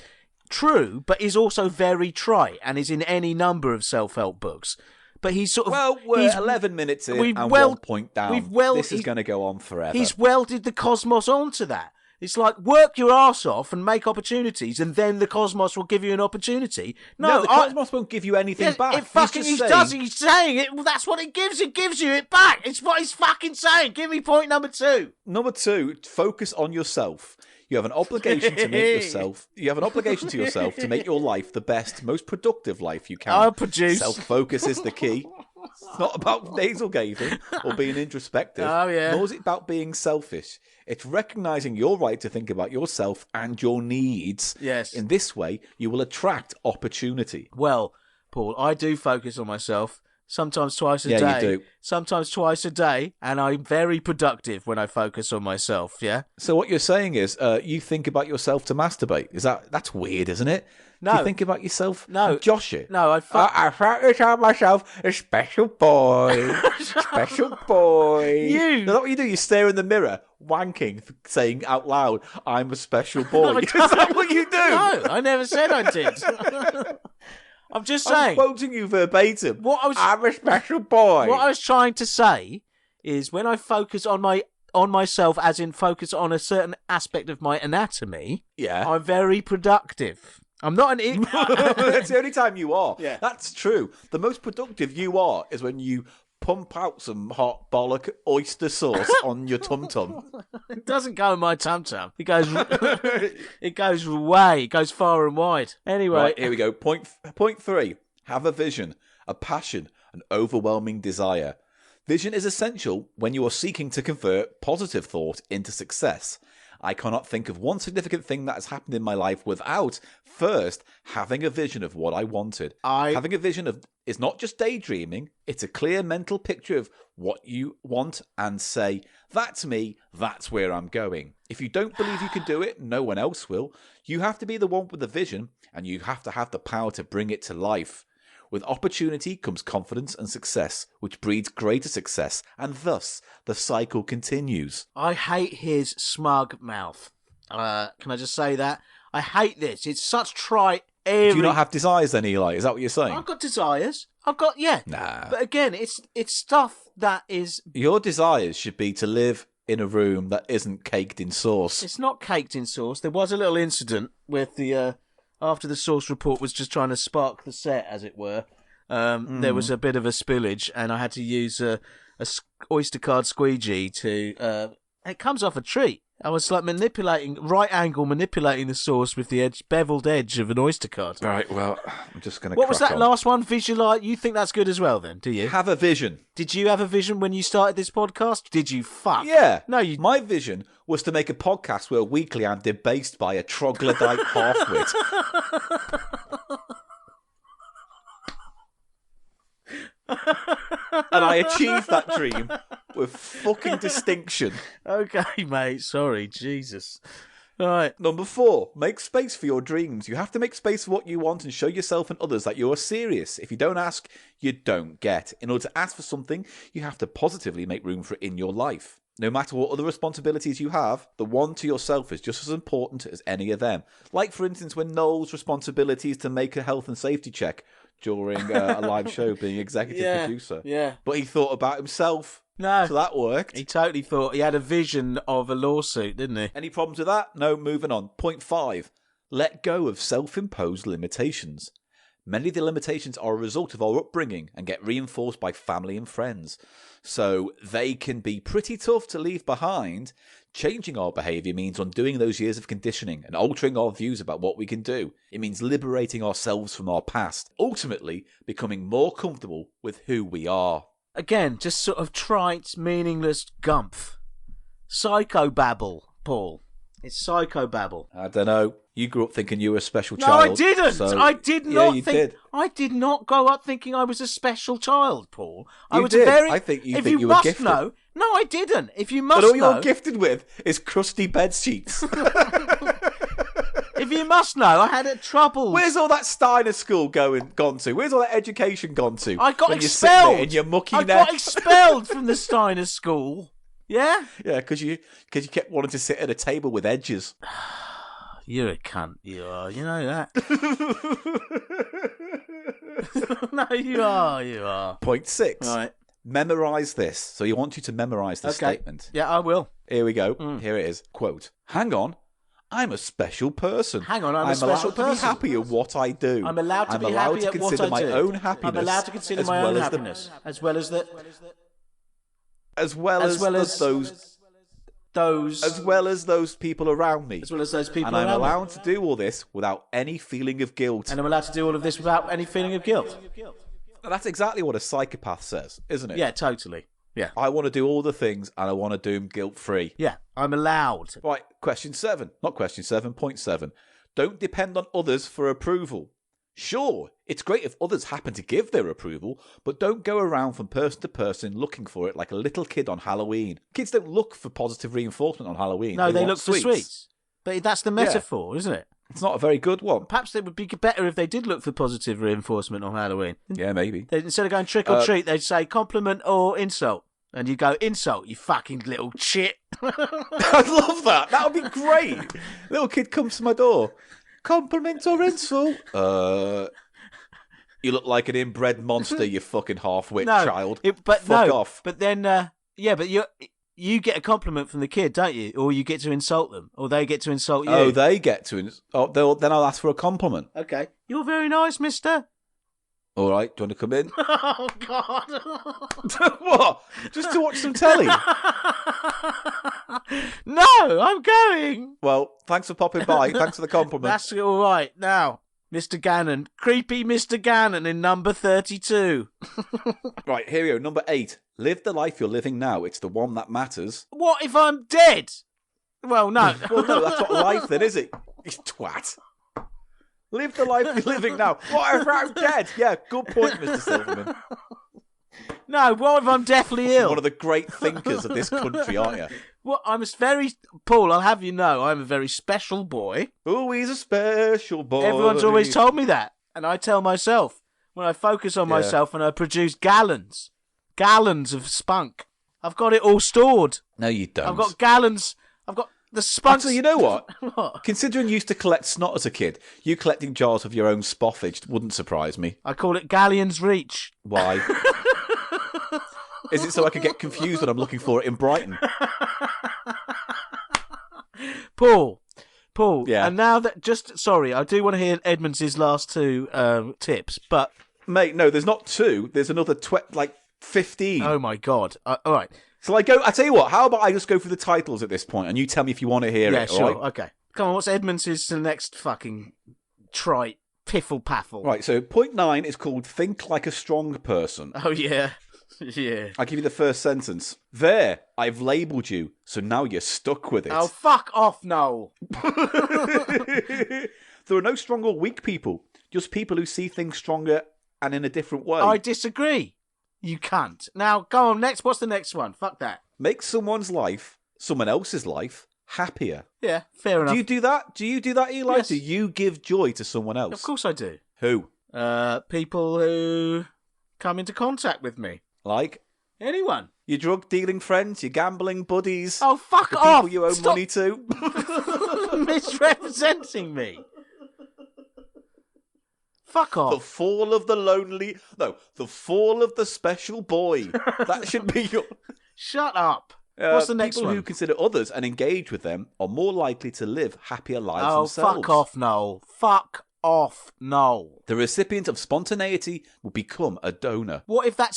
true, but is also very trite and is in any number of self-help books. But he's sort of... Well, we're 11 minutes in and 1 point down. This is going to go on forever. He's welded the cosmos onto that. It's like, work your arse off and make opportunities, and then the cosmos will give you an opportunity. No, the cosmos won't give you anything back. It fucking does. He's saying it. Well, that's what it gives. It gives you it back. It's what he's fucking saying. Give me point number 2. Number 2, focus on yourself. You have an obligation to make yourself. You have an obligation to yourself to make your life the best, most productive life you can. I'll produce. Self-focus is the key. It's not about nasal gazing or being introspective. Oh, yeah. Nor is it about being selfish. It's recognising your right to think about yourself and your needs. Yes. In this way, you will attract opportunity. Well, Paul, I do focus on myself. Sometimes twice a day. Yeah, you do. Sometimes twice a day, and I'm very productive when I focus on myself, yeah? So what you're saying is you think about yourself to masturbate. That's weird, isn't it? No. Do you think about yourself? No. Josh it. No, I focus on myself, a special boy. Special boy. You. Is that what you do? You stare in the mirror, wanking, saying out loud, I'm a special boy. Is that what you do? No, I never said I did. I'm just saying. I'm quoting you verbatim. I'm a special boy. What I was trying to say is when I focus on myself, as in focus on a certain aspect of my anatomy, yeah, I'm very productive. I'm not an... That's the only time you are. Yeah. That's true. The most productive you are is when you pump out some hot bollock oyster sauce on your tum-tum. It doesn't go in my tum-tum. It goes it goes far and wide. Anyway. Right, here we go. Point 3. Have a vision, a passion, an overwhelming desire. Vision is essential when you are seeking to convert positive thought into success. I cannot think of one significant thing that has happened in my life without first having a vision of what I wanted. Having a vision is not just daydreaming, it's a clear mental picture of what you want and say, that's me, that's where I'm going. If you don't believe you can do it, no one else will. You have to be the one with the vision, and you have to have the power to bring it to life. With opportunity comes confidence and success, which breeds greater success, and thus the cycle continues. I hate his smug mouth. Can I just say that? I hate this. It's such trite. Do you not have desires then, Eli? Is that what you're saying? I've got desires. Yeah. Nah. But again, it's stuff that is... Your desires should be to live in a room that isn't caked in sauce. It's not caked in sauce. There was a little incident with the... After the source report was just trying to spark the set, as it were, there was a bit of a spillage, and I had to use a Oyster card squeegee to... it comes off a treat. I was like manipulating the sauce with the beveled edge of an Oyster card. Right, well, I'm just going to What was that last one? Visualize? You think that's good as well, then, do you? Have a vision. Did you have a vision when you started this podcast? Did you fuck? Yeah. No, you... My vision was to make a podcast where weekly I'm debased by a troglodyte halfwit. And I achieved that dream with fucking distinction. Okay, mate. Sorry. Jesus. All right. Number 4, make space for your dreams. You have to make space for what you want and show yourself and others that you are serious. If you don't ask, you don't get. In order to ask for something, you have to positively make room for it in your life. No matter what other responsibilities you have, the one to yourself is just as important as any of them. Like, for instance, when Noel's responsibility is to make a health and safety check during a live show, being executive producer. Yeah. But he thought about himself. No. So that worked. He totally thought he had a vision of a lawsuit, didn't he? Any problems with that? No, moving on. Point 5. Let go of self-imposed limitations. Many of the limitations are a result of our upbringing and get reinforced by family and friends. So they can be pretty tough to leave behind. Changing our behaviour means undoing those years of conditioning and altering our views about what we can do. It means liberating ourselves from our past, ultimately becoming more comfortable with who we are. Again, just sort of trite, meaningless gumph. Psychobabble, Paul. It's psychobabble. I don't know. You grew up thinking you were a special No, child. I didn't. So... I did not you think. Did. I did not grow up thinking I was a special child, Paul. I You was did. very. I think you if think you you were must gifted. know. No, I didn't. If you must But all know. you're gifted with is crusty bed sheets. If you must know, I had trouble. Where's all that Steiner school gone to? Where's all that education gone to? I got when expelled. You're in your mucky I neck. got expelled from the Steiner school. Yeah? Yeah, because you kept wanting to sit at a table with edges. You're a cunt, you are. You know that. No, you are. Point 6. Right. Memorise this. So he wants you to memorise this statement. Yeah, I will. Here we go. Here it is. Quote, hang on. I'm a special person. Hang on, I'm a special person. I'm allowed to be happy at what I do. I'm allowed to be happy at what I do. I'm allowed to consider my own happiness. I'm allowed to consider my own happiness. As well as those people around me. As well as those people around me. And I'm allowed to do all this without any feeling of guilt. And I'm allowed to do all of this without any feeling of guilt. And that's exactly what a psychopath says, isn't it? Yeah, totally. Yeah. I want to do all the things and I want to do them guilt-free. Yeah, I'm allowed. Right, question 7. Not question 7, point 7. Don't depend on others for approval. Sure, it's great if others happen to give their approval, but don't go around from person to person looking for it like a little kid on Halloween. Kids don't look for positive reinforcement on Halloween. No, they look for sweets. But that's the metaphor, isn't it? It's not a very good one. Perhaps it would be better if they did look for positive reinforcement on Halloween. Yeah, maybe. Instead of going trick or treat, they'd say compliment or insult. And you go, insult, you fucking little shit. I'd love that. That would be great. Little kid comes to my door. Compliment or insult? You look like an inbred monster, you fucking half-wit child. Fuck off. But then, but you get a compliment from the kid, don't you? Or you get to insult them, or they get to insult you. Oh, they get to then I'll ask for a compliment. Okay. You're very nice, mister. All right, do you want to come in? Oh, God. What? Just to watch some telly? No, I'm going. Well, thanks for popping by. Thanks for the compliment. That's all right. Now, Mr. Gannon. Creepy Mr. Gannon in number 32. Right, here we go. Number 8. Live the life you're living now. It's the one that matters. What if I'm dead? Well, no. Well, no, that's not life then, is it? You twat. Live the life you're living now. What if I'm dead? Yeah, good point, Mr. Silverman. No, what if I'm deathly ill? One of the great thinkers of this country, aren't you? Well, Paul, I'll have you know, I'm a very special boy. Oh, he's a special boy. Everyone's always told me that. And I tell myself, when I focus on myself and I produce gallons of spunk. I've got it all stored. No, you don't. I've got gallons. I've got the spunk. Actually, you know what? What? Considering you used to collect snot as a kid, you collecting jars of your own spoffage wouldn't surprise me. I call it Galleon's Reach. Why? Is it so I could get confused when I'm looking for it in Brighton? Paul. Yeah. And now that, sorry, I do want to hear Edmonds' last two tips, but... Mate, no, there's not 2. There's another 15. Oh, my God. All right. So I tell you what, how about I just go through the titles at this point and you tell me if you want to hear it, Yeah, sure. all right? Okay. Come on, what's Edmonds' next fucking trite piffle-paffle? Right, so point 9 is called Think Like a Strong Person. Oh, yeah. Yeah. I'll give you the first sentence. There, I've labelled you, so now you're stuck with it. Oh, fuck off, Noel. There are no strong or weak people, just people who see things stronger and in a different way. I disagree. You can't. Now, go on, next. What's the next one? Fuck that. Make someone else's life, happier. Yeah, fair enough. Do you do that? Do you do that, Eli? Yes. Do you give joy to someone else? Of course I do. Who? People who come into contact with me. Like? Anyone. Your drug-dealing friends, your gambling buddies. Oh, fuck the off. People you owe money to. Misrepresenting me. Fuck off. The fall of the special boy. That should be your... Shut up. What's the next people one? People who consider others and engage with them are more likely to live happier lives themselves. Fuck off, Noel. Fuck off, Noel. The recipient of spontaneity will become a donor. What if that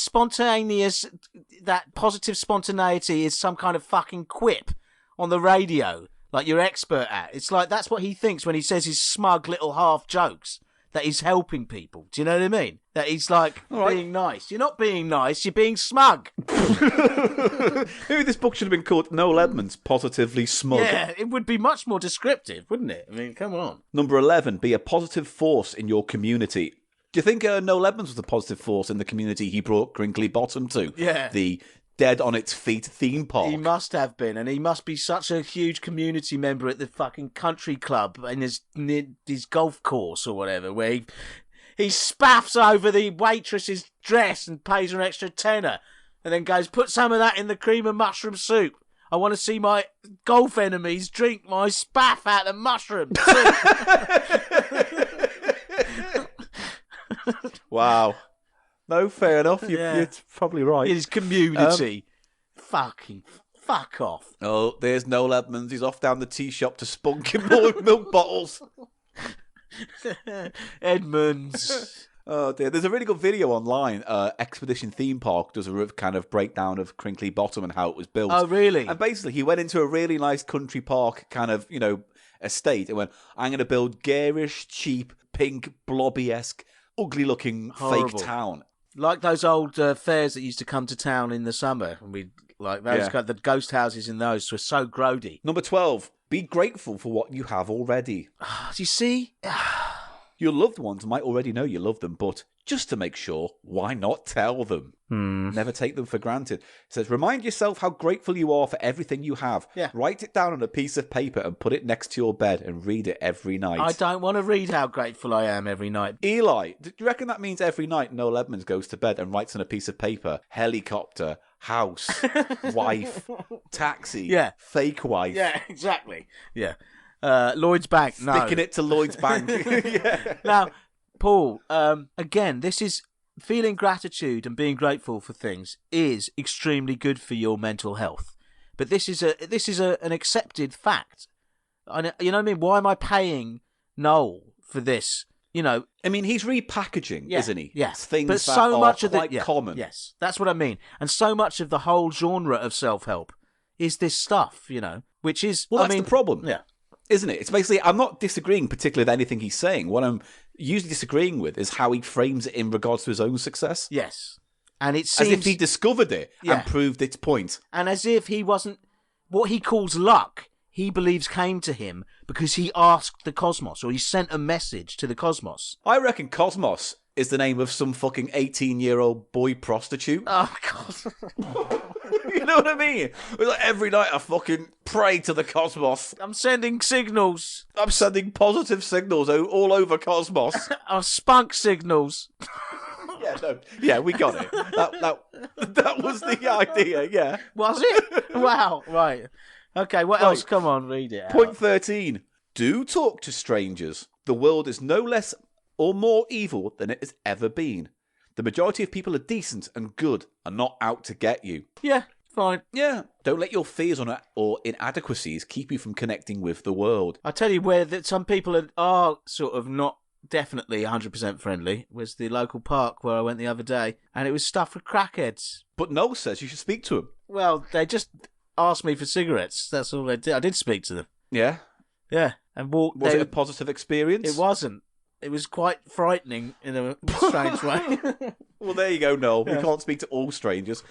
positive spontaneity is some kind of fucking quip on the radio, like you're expert at? It's like that's what he thinks when he says his smug little half jokes. That he's helping people. Do you know what I mean? That he's like being nice. You're not being nice, you're being smug. Maybe this book should have been called Noel Edmonds, Positively Smug. Yeah, it would be much more descriptive, wouldn't it? I mean, come on. Number 11, be a positive force in your community. Do you think Noel Edmonds was a positive force in the community he brought Crinkly Bottom to? Yeah. The Dead on Its Feet theme park. He must have been, and he must be such a huge community member at the fucking country club in his golf course or whatever, where he spaffs over the waitress's dress and pays her an extra tenner and then goes, put some of that in the cream and mushroom soup. I want to see my golf enemies drink my spaff out of mushroom soup. Wow. No, fair enough. You're probably right. It is community. Fuck off. Oh, there's Noel Edmonds. He's off down the tea shop to spunk in more milk bottles. Edmonds. Oh dear, there's a really good video online. Expedition Theme Park does a kind of breakdown of Crinkley Bottom and how it was built. Oh, really? And basically, he went into a really nice country park kind of, estate and went, I'm going to build garish, cheap, pink, blobby-esque, ugly-looking fake town. Like those old fairs that used to come to town in the summer. And we like those the ghost houses in those were so grody. Number 12, be grateful for what you have already. Do you see? Your loved ones might already know you love them, but just to make sure, why not tell them? Never take them for granted. It says, remind yourself how grateful you are for everything you have. Yeah. Write it down on a piece of paper and put it next to your bed and read it every night. I don't want to read how grateful I am every night. Eli, do you reckon that means every night Noel Edmonds goes to bed and writes on a piece of paper, helicopter, house, wife, taxi, fake wife? Yeah, exactly. Yeah. Lloyd's Bank, no. Sticking it to Lloyd's Bank. Yeah. Now, Paul, again, this is feeling gratitude and being grateful for things is extremely good for your mental health. But this is an accepted fact. You know what I mean? Why am I paying Noel for this? I mean, he's repackaging, isn't he? Yeah. It's things but that so are much quite of common. Yes, that's what I mean. And so much of the whole genre of self-help is this stuff, which is... Well, that's the problem. Yeah. Isn't it? It's basically, I'm not disagreeing particularly with anything he's saying. What I'm usually disagreeing with is how he frames it in regards to his own success. Yes. And it seems... As if he discovered it and proved its point. And as if he wasn't... What he calls luck, he believes came to him because he asked the cosmos, or he sent a message to the cosmos. I reckon Cosmos is the name of some fucking 18-year-old boy prostitute. Oh, God. You know what I mean? Like every night I fucking pray to the cosmos. I'm sending signals. I'm sending positive signals all over Cosmos. Spunk signals. Yeah, we got it. That was the idea, yeah. Was it? Wow, right. Okay, what else? Come on, read it out. Point 13. Do talk to strangers. The world is no less or more evil than it has ever been. The majority of people are decent and good and not out to get you. Yeah, fine. Yeah. Don't let your fears or inadequacies keep you from connecting with the world. I tell you where that some people are sort of not definitely 100% friendly was the local park where I went the other day, and it was stuffed with crackheads. But Noel says you should speak to them. Well, they just asked me for cigarettes. That's all they did. I did speak to them. Yeah? Yeah. And walked. Was it a positive experience? It wasn't. It was quite frightening in a strange way. Well, there you go, Noel. We can't speak to all strangers.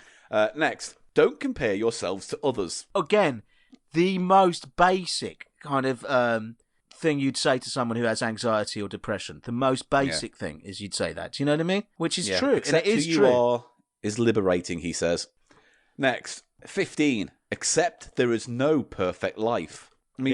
Next, don't compare yourselves to others. Again, the most basic kind of thing you'd say to someone who has anxiety or depression. The most basic thing is you'd say that. Do you know what I mean? Which is true. Accept and it is who you true. are is liberating, he says. Next, 15. Accept there is no perfect life. I mean,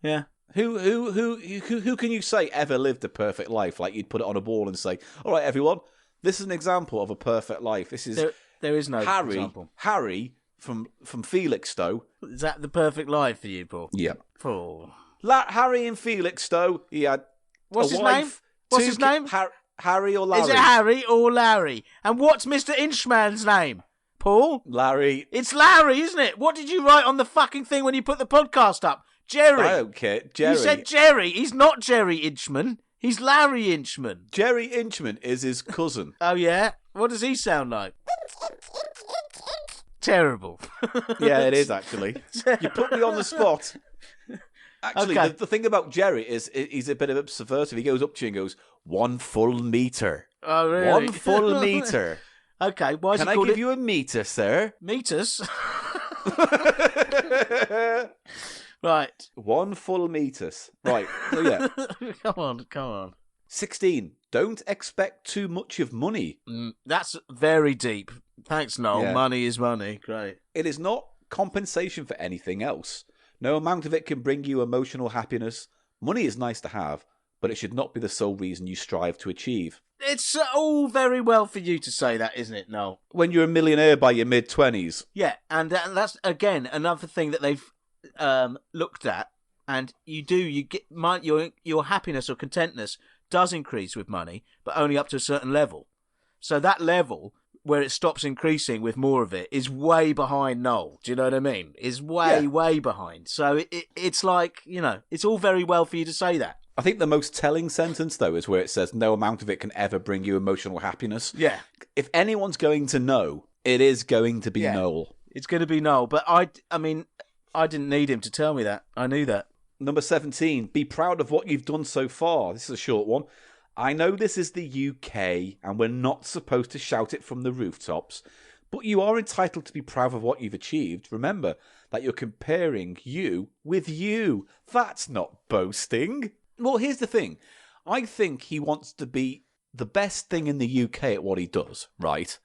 Yeah. Who can you say ever lived a perfect life? Like you'd put it on a wall and say, all right, everyone, this is an example of a perfect life. This is there is no example. Harry from Felixstowe. Is that the perfect life for you, Paul? Yeah. Paul. Harry in Felixstowe, he had What's his name? What's his name? Harry or Larry? Is it Harry or Larry? And what's Mr. Inchman's name? Paul? Larry. It's Larry, isn't it? What did you write on the fucking thing when you put the podcast up? Jerry. I don't care. Jerry. You said Jerry. He's not Jerry Inchman. He's Larry Inchman. Jerry Inchman is his cousin. Oh, yeah? What does he sound like? Terrible. Yeah, it is, actually. You put me on the spot. Actually, Okay. the thing about Jerry is he's a bit of a subversive. He goes up to you and goes, 1 full metre. Oh, really? 1 full metre. Okay, why is Can he I called give it? you a metre, sir? Meters? Right. 1 full metres. Right, so yeah. Come on. 16. Don't expect too much of money. That's very deep. Thanks, Noel. Yeah. Money is money. Great. It is not compensation for anything else. No amount of it can bring you emotional happiness. Money is nice to have, but it should not be the sole reason you strive to achieve. It's all very well for you to say that, isn't it, Noel? When you're a millionaire by your mid-20s. Yeah, and that's, again, another thing that they've looked at. And you get your happiness or contentness does increase with money, but only up to a certain level. So that level where it stops increasing with more of it is way behind Noel. Do you know what I mean? Is way behind. So it's like, it's all very well for you to say that. I think the most telling sentence, though, is where it says no amount of it can ever bring you emotional happiness. Yeah. If anyone's going to know, it is going to be Noel. It's going to be Noel. But I didn't need him to tell me that. I knew that. Number 17, be proud of what you've done so far. This is a short one. I know this is the UK and we're not supposed to shout it from the rooftops, but you are entitled to be proud of what you've achieved. Remember that you're comparing you with you. That's not boasting. Well, here's the thing. I think he wants to be the best thing in the UK at what he does, right?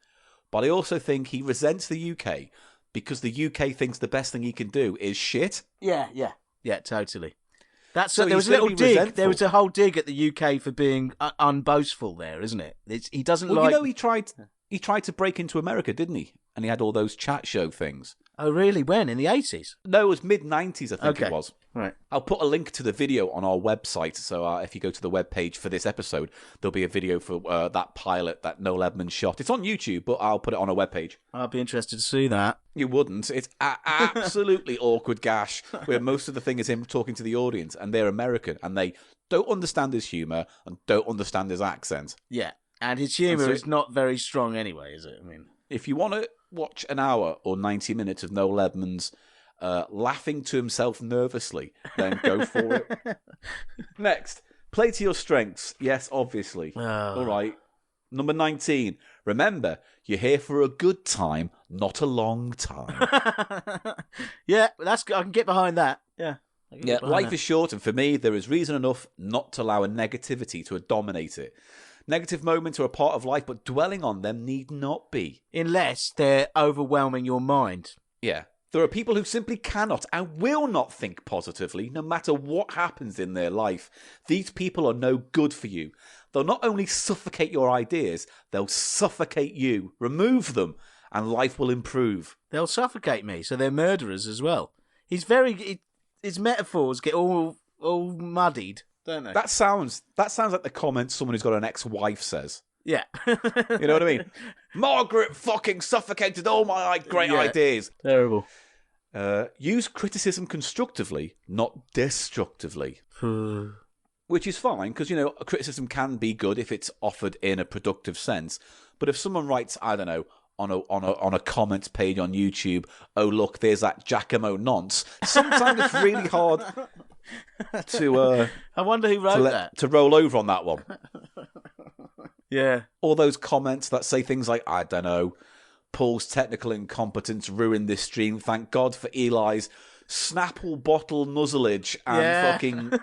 But I also think he resents the UK because the UK thinks the best thing he can do is shit. Yeah, totally. There was a little dig. Resentful. There was a whole dig at the UK for being unboastful there, isn't it? He doesn't like... Well, he tried to break into America, didn't he? And he had all those chat show things. Oh, really? When? In the 80s? No, it was mid-90s, I think it was. Right. I'll put a link to the video on our website. So if you go to the webpage for this episode, there'll be a video for that pilot that Noel Edmonds shot. It's on YouTube, but I'll put it on our webpage. I'll be interested to see that. You wouldn't. It's absolutely awkward gash, where most of the thing is him talking to the audience, and they're American, and they don't understand his humour and don't understand his accent. Yeah, and his humour is not very strong anyway, is it? I mean, if you want to watch an hour or 90 minutes of Noel Edmonds laughing to himself nervously, then go for it. Next, play to your strengths. Yes, obviously. All right. Number 19. Remember, you're here for a good time, not a long time. Yeah, that's good. I can get behind that. Yeah. Life is short, and for me, there is reason enough not to allow a negativity to dominate it. Negative moments are a part of life, but dwelling on them need not be. Unless they're overwhelming your mind. Yeah. There are people who simply cannot and will not think positively, no matter what happens in their life. These people are no good for you. They'll not only suffocate your ideas, they'll suffocate you. Remove them, and life will improve. They'll suffocate me, so they're murderers as well. His metaphors get all muddied. Don't they? That sounds like the comment someone who's got an ex-wife says. Yeah. You know what I mean? Margaret fucking suffocated all my great ideas. Terrible. Use criticism constructively, not destructively. Which is fine, because, criticism can be good if it's offered in a productive sense. But if someone writes, I don't know, on a comments page on YouTube, oh, look, there's that Giacomo nonce, sometimes it's really hard to... I wonder who wrote that. To roll over on that one. Yeah. All those comments that say things like, I don't know, Paul's technical incompetence ruined this stream. Thank God for Eli's Snapple bottle nuzzleage and fucking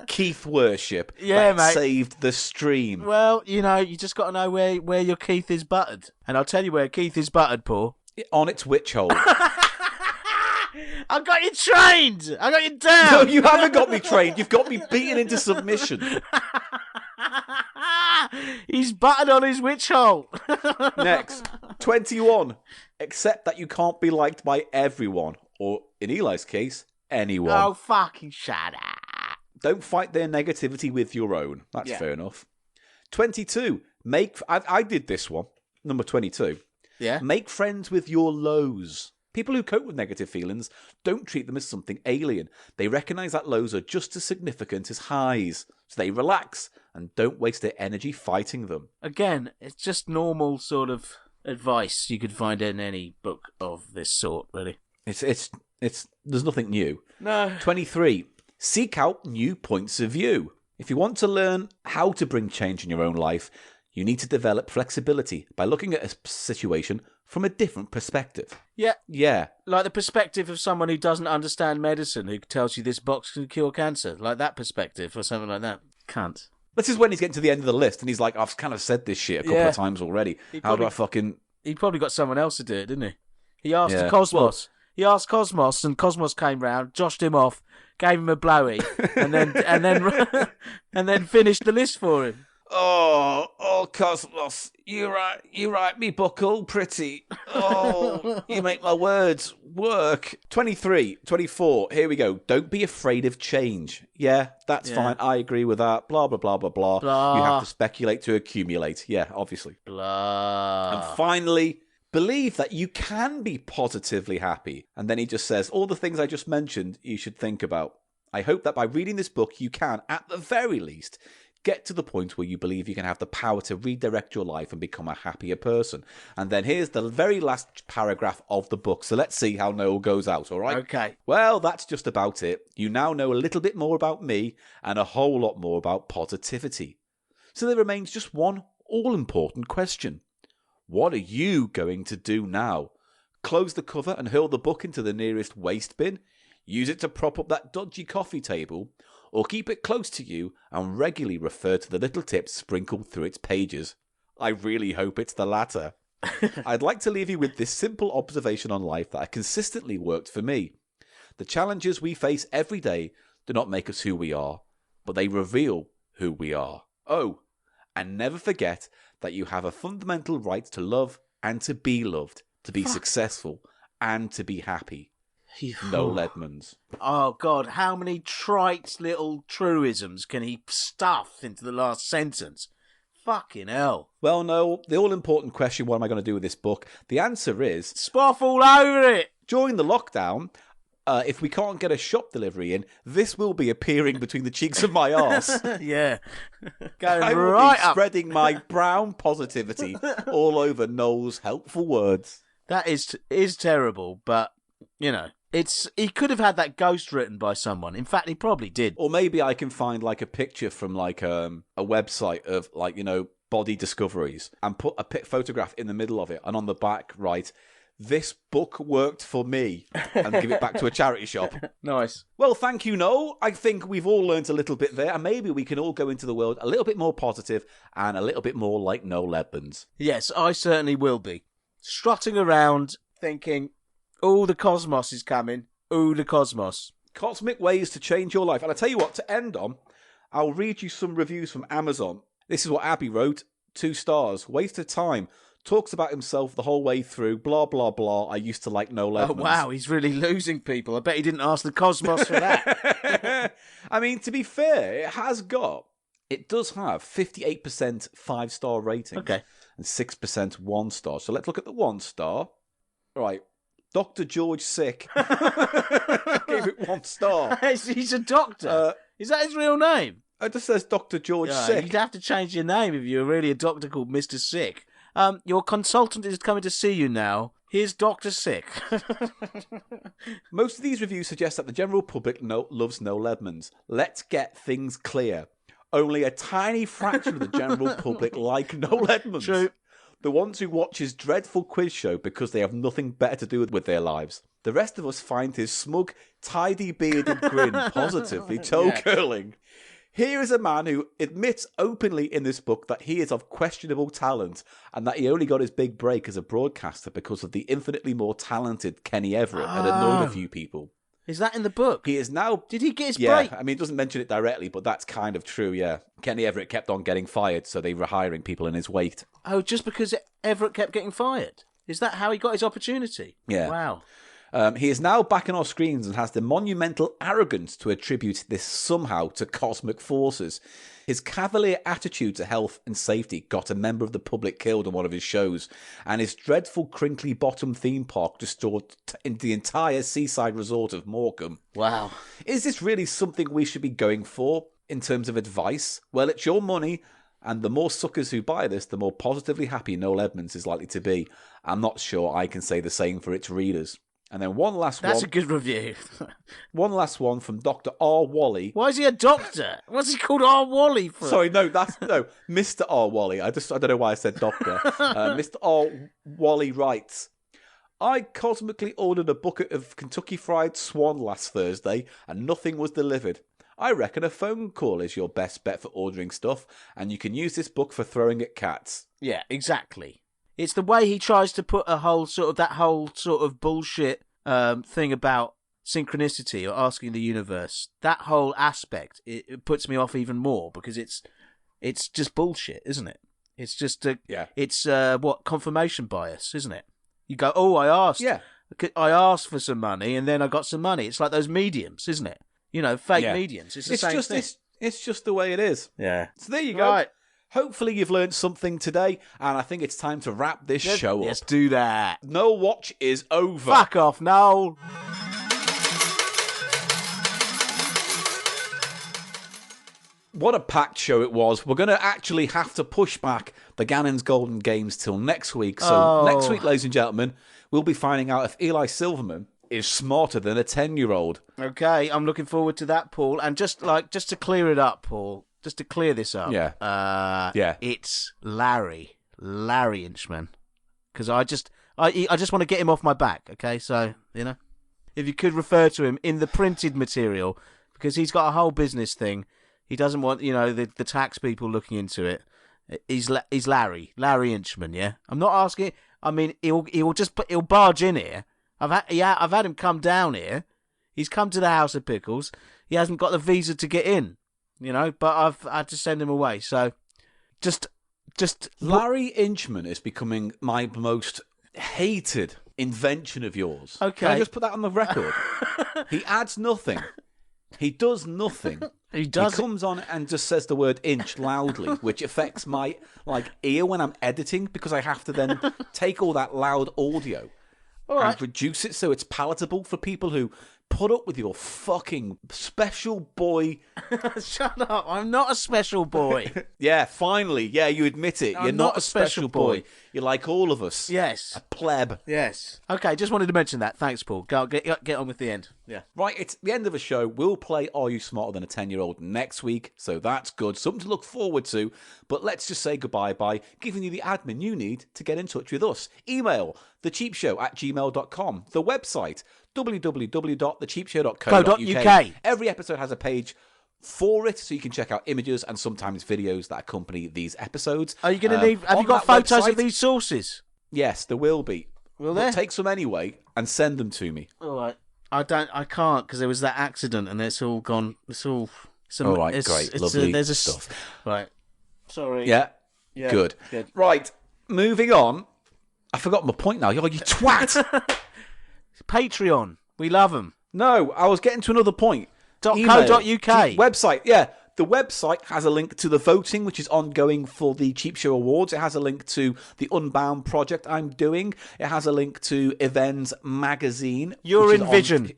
Keith worship that mate. Saved the stream. Well, you just got to know where your Keith is buttered. And I'll tell you where Keith is buttered, Paul. On its witch hole. I got you trained. I got you down. No, you haven't got me trained. You've got me beaten into submission. He's buttered on his witch hole. Next, 21. Accept that you can't be liked by everyone, or in Eli's case, anyone. Oh, fucking shut up. Don't fight their negativity with your own. That's fair enough. 22. I did this one. Number 22. Yeah. Make friends with your lows. People who cope with negative feelings don't treat them as something alien. They recognise that lows are just as significant as highs. So they relax and don't waste their energy fighting them. Again, it's just normal sort of advice you could find in any book of this sort, really. It's there's nothing new. No. 23. Seek out new points of view. If you want to learn how to bring change in your own life, you need to develop flexibility by looking at a situation from a different perspective. Yeah. Yeah. Like the perspective of someone who doesn't understand medicine, who tells you this box can cure cancer. Like that perspective or something like that. Can't. This is when he's getting to the end of the list and he's like, I've kind of said this shit a couple of times already. How do I fucking... He probably got someone else to do it, didn't he? He asked Cosmos. He asked Cosmos, and Cosmos came round, joshed him off, gave him a blowy, and then finished the list for him. Oh, Cosmos, you write me book all pretty. Oh, you make my words work. 23, 24, here we go. Don't be afraid of change. Yeah, that's fine. I agree with that. Blah, blah, blah, blah, blah. You have to speculate to accumulate. Yeah, obviously. Blah. And finally, believe that you can be positively happy. And then he just says, all the things I just mentioned, you should think about. I hope that by reading this book, you can, at the very least, get to the point where you believe you can have the power to redirect your life and become a happier person. And then here's the very last paragraph of the book. So let's see how Noel goes out, all right? Okay. Well, that's just about it. You now know a little bit more about me and a whole lot more about positivity. So there remains just one all-important question. What are you going to do now? Close the cover and hurl the book into the nearest waste bin? Use it to prop up that dodgy coffee table? Or keep it close to you and regularly refer to the little tips sprinkled through its pages? I really hope it's the latter. I'd like to leave you with this simple observation on life that has consistently worked for me. The challenges we face every day do not make us who we are, but they reveal who we are. Oh, and never forget that you have a fundamental right to love and to be loved, to be successful and to be happy. Noel Edmonds. Oh, God, how many trite little truisms can he stuff into the last sentence? Fucking hell. Well, Noel, the all-important question, what am I going to do with this book? The answer is... Spoff all over it! During the lockdown, if we can't get a shop delivery in, this will be appearing between the cheeks of my arse. Yeah. Going I will right be up. spreading my brown positivity all over Noel's helpful words. That is terrible, but, you know... He could have had that ghost written by someone. In fact, he probably did. Or maybe I can find like a picture from like a website of like, you know, body discoveries and put a photograph in the middle of it. And on the back, write, this book worked for me, and give it back to a charity shop. Nice. Well, thank you, Noel. I think we've all learnt a little bit there, and maybe we can all go into the world a little bit more positive and a little bit more like Noel Edmonds. Yes, I certainly will be. Strutting around thinking... Oh, the cosmos is coming. Oh, the cosmos. Cosmic ways to change your life. And I tell you what, to end on, I'll read you some reviews from Amazon. This is what Abby wrote. 2 stars. Waste of time. Talks about himself the whole way through. Blah, blah, blah. I used to like Noel Edmonds. Oh, wow. He's really losing people. I bet he didn't ask the cosmos for that. I mean, to be fair, it does have 58% 5-star rating. Okay. And 6% 1-star. So let's look at the 1-star. Right. Dr. George Sick gave it 1 star. He's a doctor. Is that his real name? It just says Dr. George Sick. You'd have to change your name if you were really a doctor called Mr. Sick. Your consultant is coming to see you now. Here's Dr. Sick. Most of these reviews suggest that the general public loves Noel Edmonds. Let's get things clear. Only a tiny fraction of the general public like Noel Edmonds. True. The ones who watch his dreadful quiz show because they have nothing better to do with their lives. The rest of us find his smug, tidy bearded grin positively toe-curling. Here is a man who admits openly in this book that he is of questionable talent and that he only got his big break as a broadcaster because of the infinitely more talented Kenny Everett had annoyed a few people. Is that in the book? He is now... Did he get his Yeah, break? I mean, it doesn't mention it directly, but that's kind of true, yeah. Kenny Everett kept on getting fired, so they were hiring people in his wake. Oh, just because Everett kept getting fired? Is that how he got his opportunity? Yeah. Wow. He is now back on our screens and has the monumental arrogance to attribute this somehow to cosmic forces. His cavalier attitude to health and safety got a member of the public killed on one of his shows, and his dreadful crinkly bottom theme park destroyed the entire seaside resort of Morecambe. Wow. Is this really something we should be going for in terms of advice? Well, it's your money, and the more suckers who buy this, the more positively happy Noel Edmonds is likely to be. I'm not sure I can say the same for its readers. And then one last one. That's a good review. One last one from Dr. R. Wally. Why is he a doctor? What's he called R. Wally for? Sorry, no, Mr. R. Wally. I don't know why I said doctor. Mr. R. Wally writes, I cosmically ordered a bucket of Kentucky Fried Swan last Thursday and nothing was delivered. I reckon a phone call is your best bet for ordering stuff, and you can use this book for throwing at cats. Yeah, exactly. It's the way he tries to put that whole sort of bullshit thing about synchronicity or asking the universe. That whole aspect, it puts me off even more because it's it's just bullshit, isn't it? It's just confirmation bias, isn't it? You go, oh, I asked for some money and then I got some money. It's like those mediums, isn't it? Fake mediums. It's the same thing. It's just the way it is. Yeah. So there you go. Right. Hopefully you've learned something today, and I think it's time to wrap this show up. Let's do that. Noel Watch is over. Fuck off, Noel. What a packed show it was. We're going to actually have to push back the Gannon's Golden Games till next week. So next week, ladies and gentlemen, we'll be finding out if Eli Silverman is smarter than a 10-year-old. Okay, I'm looking forward to that, Paul. And just to clear it up, Paul, just to clear this up. Yeah. It's Larry Inchman. Because I just want to get him off my back, okay? So, if you could refer to him in the printed material, because he's got a whole business thing. He doesn't want, the tax people looking into it. He's Larry Inchman, yeah? I'm not asking, I mean, he'll barge in here. I've had him come down here. He's come to the House of Pickles. He hasn't got the visa to get in, but I've had to send him away. So, just Larry Inchman is becoming my most hated invention of yours. Okay. Can I just put that on the record? He adds nothing. He does nothing. He comes on and just says the word inch loudly, which affects my ear when I'm editing, because I have to then take all that loud audio and reduce it so it's palatable for people who put up with your fucking special boy. Shut up. I'm not a special boy. Yeah, finally. Yeah, you admit it. You're not a special boy. You're like all of us. Yes. A pleb. Yes. Okay, just wanted to mention that. Thanks, Paul. Get on with the end. Yeah. Right, it's the end of the show. We'll play Are You Smarter Than a 10-Year-Old next week, so that's good. Something to look forward to. But let's just say goodbye by giving you the admin you need to get in touch with us. Email thecheapshow@gmail.com. The website, www.thecheapshow.co.uk. Every episode has a page for it, so you can check out images and sometimes videos that accompany these episodes. Are you going to need? Have you got photos of these sources? Yes, there will be. Will there? But take some anyway and send them to me. All right. I can't, because there was that accident and it's all gone. It's all. All right, great, lovely stuff. Right. Sorry. Yeah. Good. Right. Moving on. I forgot my point now. You twat. Patreon. We love them. No, I was getting to another point. .co.uk. Website, yeah. The website has a link to the voting, which is ongoing for the Cheap Show Awards. It has a link to the Unbound project I'm doing. It has a link to Events magazine. Eurovision.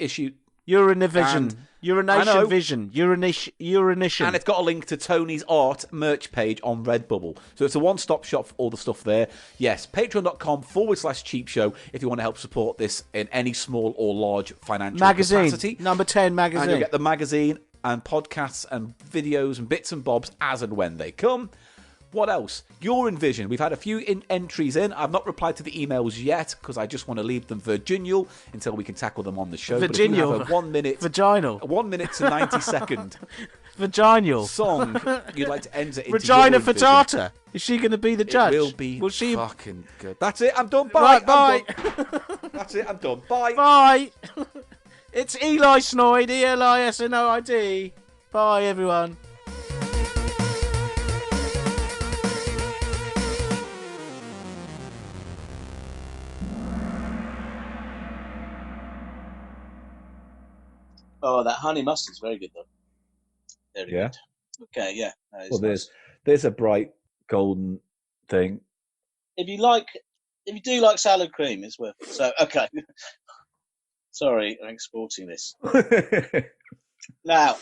Eurovision. Urination Vision. Urination. And it's got a link to Tony's art merch page on Redbubble. So it's a one-stop shop for all the stuff there. Yes, patreon.com/Cheap Show if you want to help support this in any small or large financial capacity. Number 10 magazine. And you'll get the magazine and podcasts and videos and bits and bobs as and when they come. What else? Your Envision. We've had a few entries in. I've not replied to the emails yet because I just want to leave them virginal until we can tackle them on the show. Virginal. But if you have a 1 minute... Vaginal. 1 minute to 90 second... Vaginal. Song you'd like to enter into Regina Your Envision. Fatata. Is she going to be the judge? It will be fucking good. That's it. I'm done. Bye. Right, bye. That's it. I'm done. Bye. Bye. It's Eli Snoid. ELISNOID. Bye, everyone. Oh, that honey mustard's very good, though. Very good. Okay, yeah. Well, there's a bright golden thing. If you do like salad cream, it's worth it. So, okay. Sorry, I'm exporting this. Now,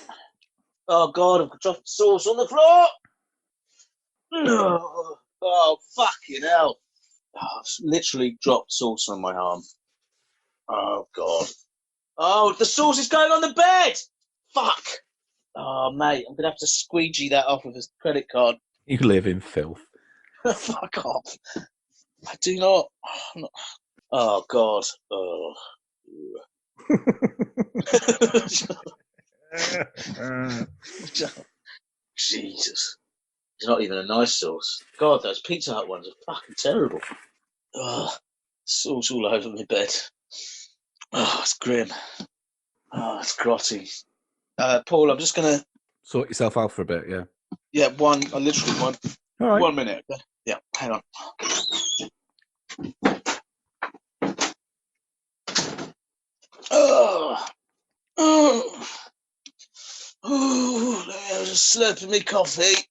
oh God, I've dropped sauce on the floor. Oh, fucking hell. Oh, I've literally dropped sauce on my arm. Oh, God. Oh, the sauce is going on the bed. Fuck. Oh, mate, I'm going to have to squeegee that off with a credit card. You live in filth. Fuck off. I do not. Oh, God. Oh. Jesus. It's not even a nice sauce. God, those Pizza Hut ones are fucking terrible. Oh, sauce all over my bed. Oh, it's grim. Oh, it's grotty. Paul, I'm just going to... Sort yourself out for a bit, yeah. Yeah, literally one. All right. 1 minute. Okay? Yeah, hang on. Oh, oh, oh, I was just slurping me coffee.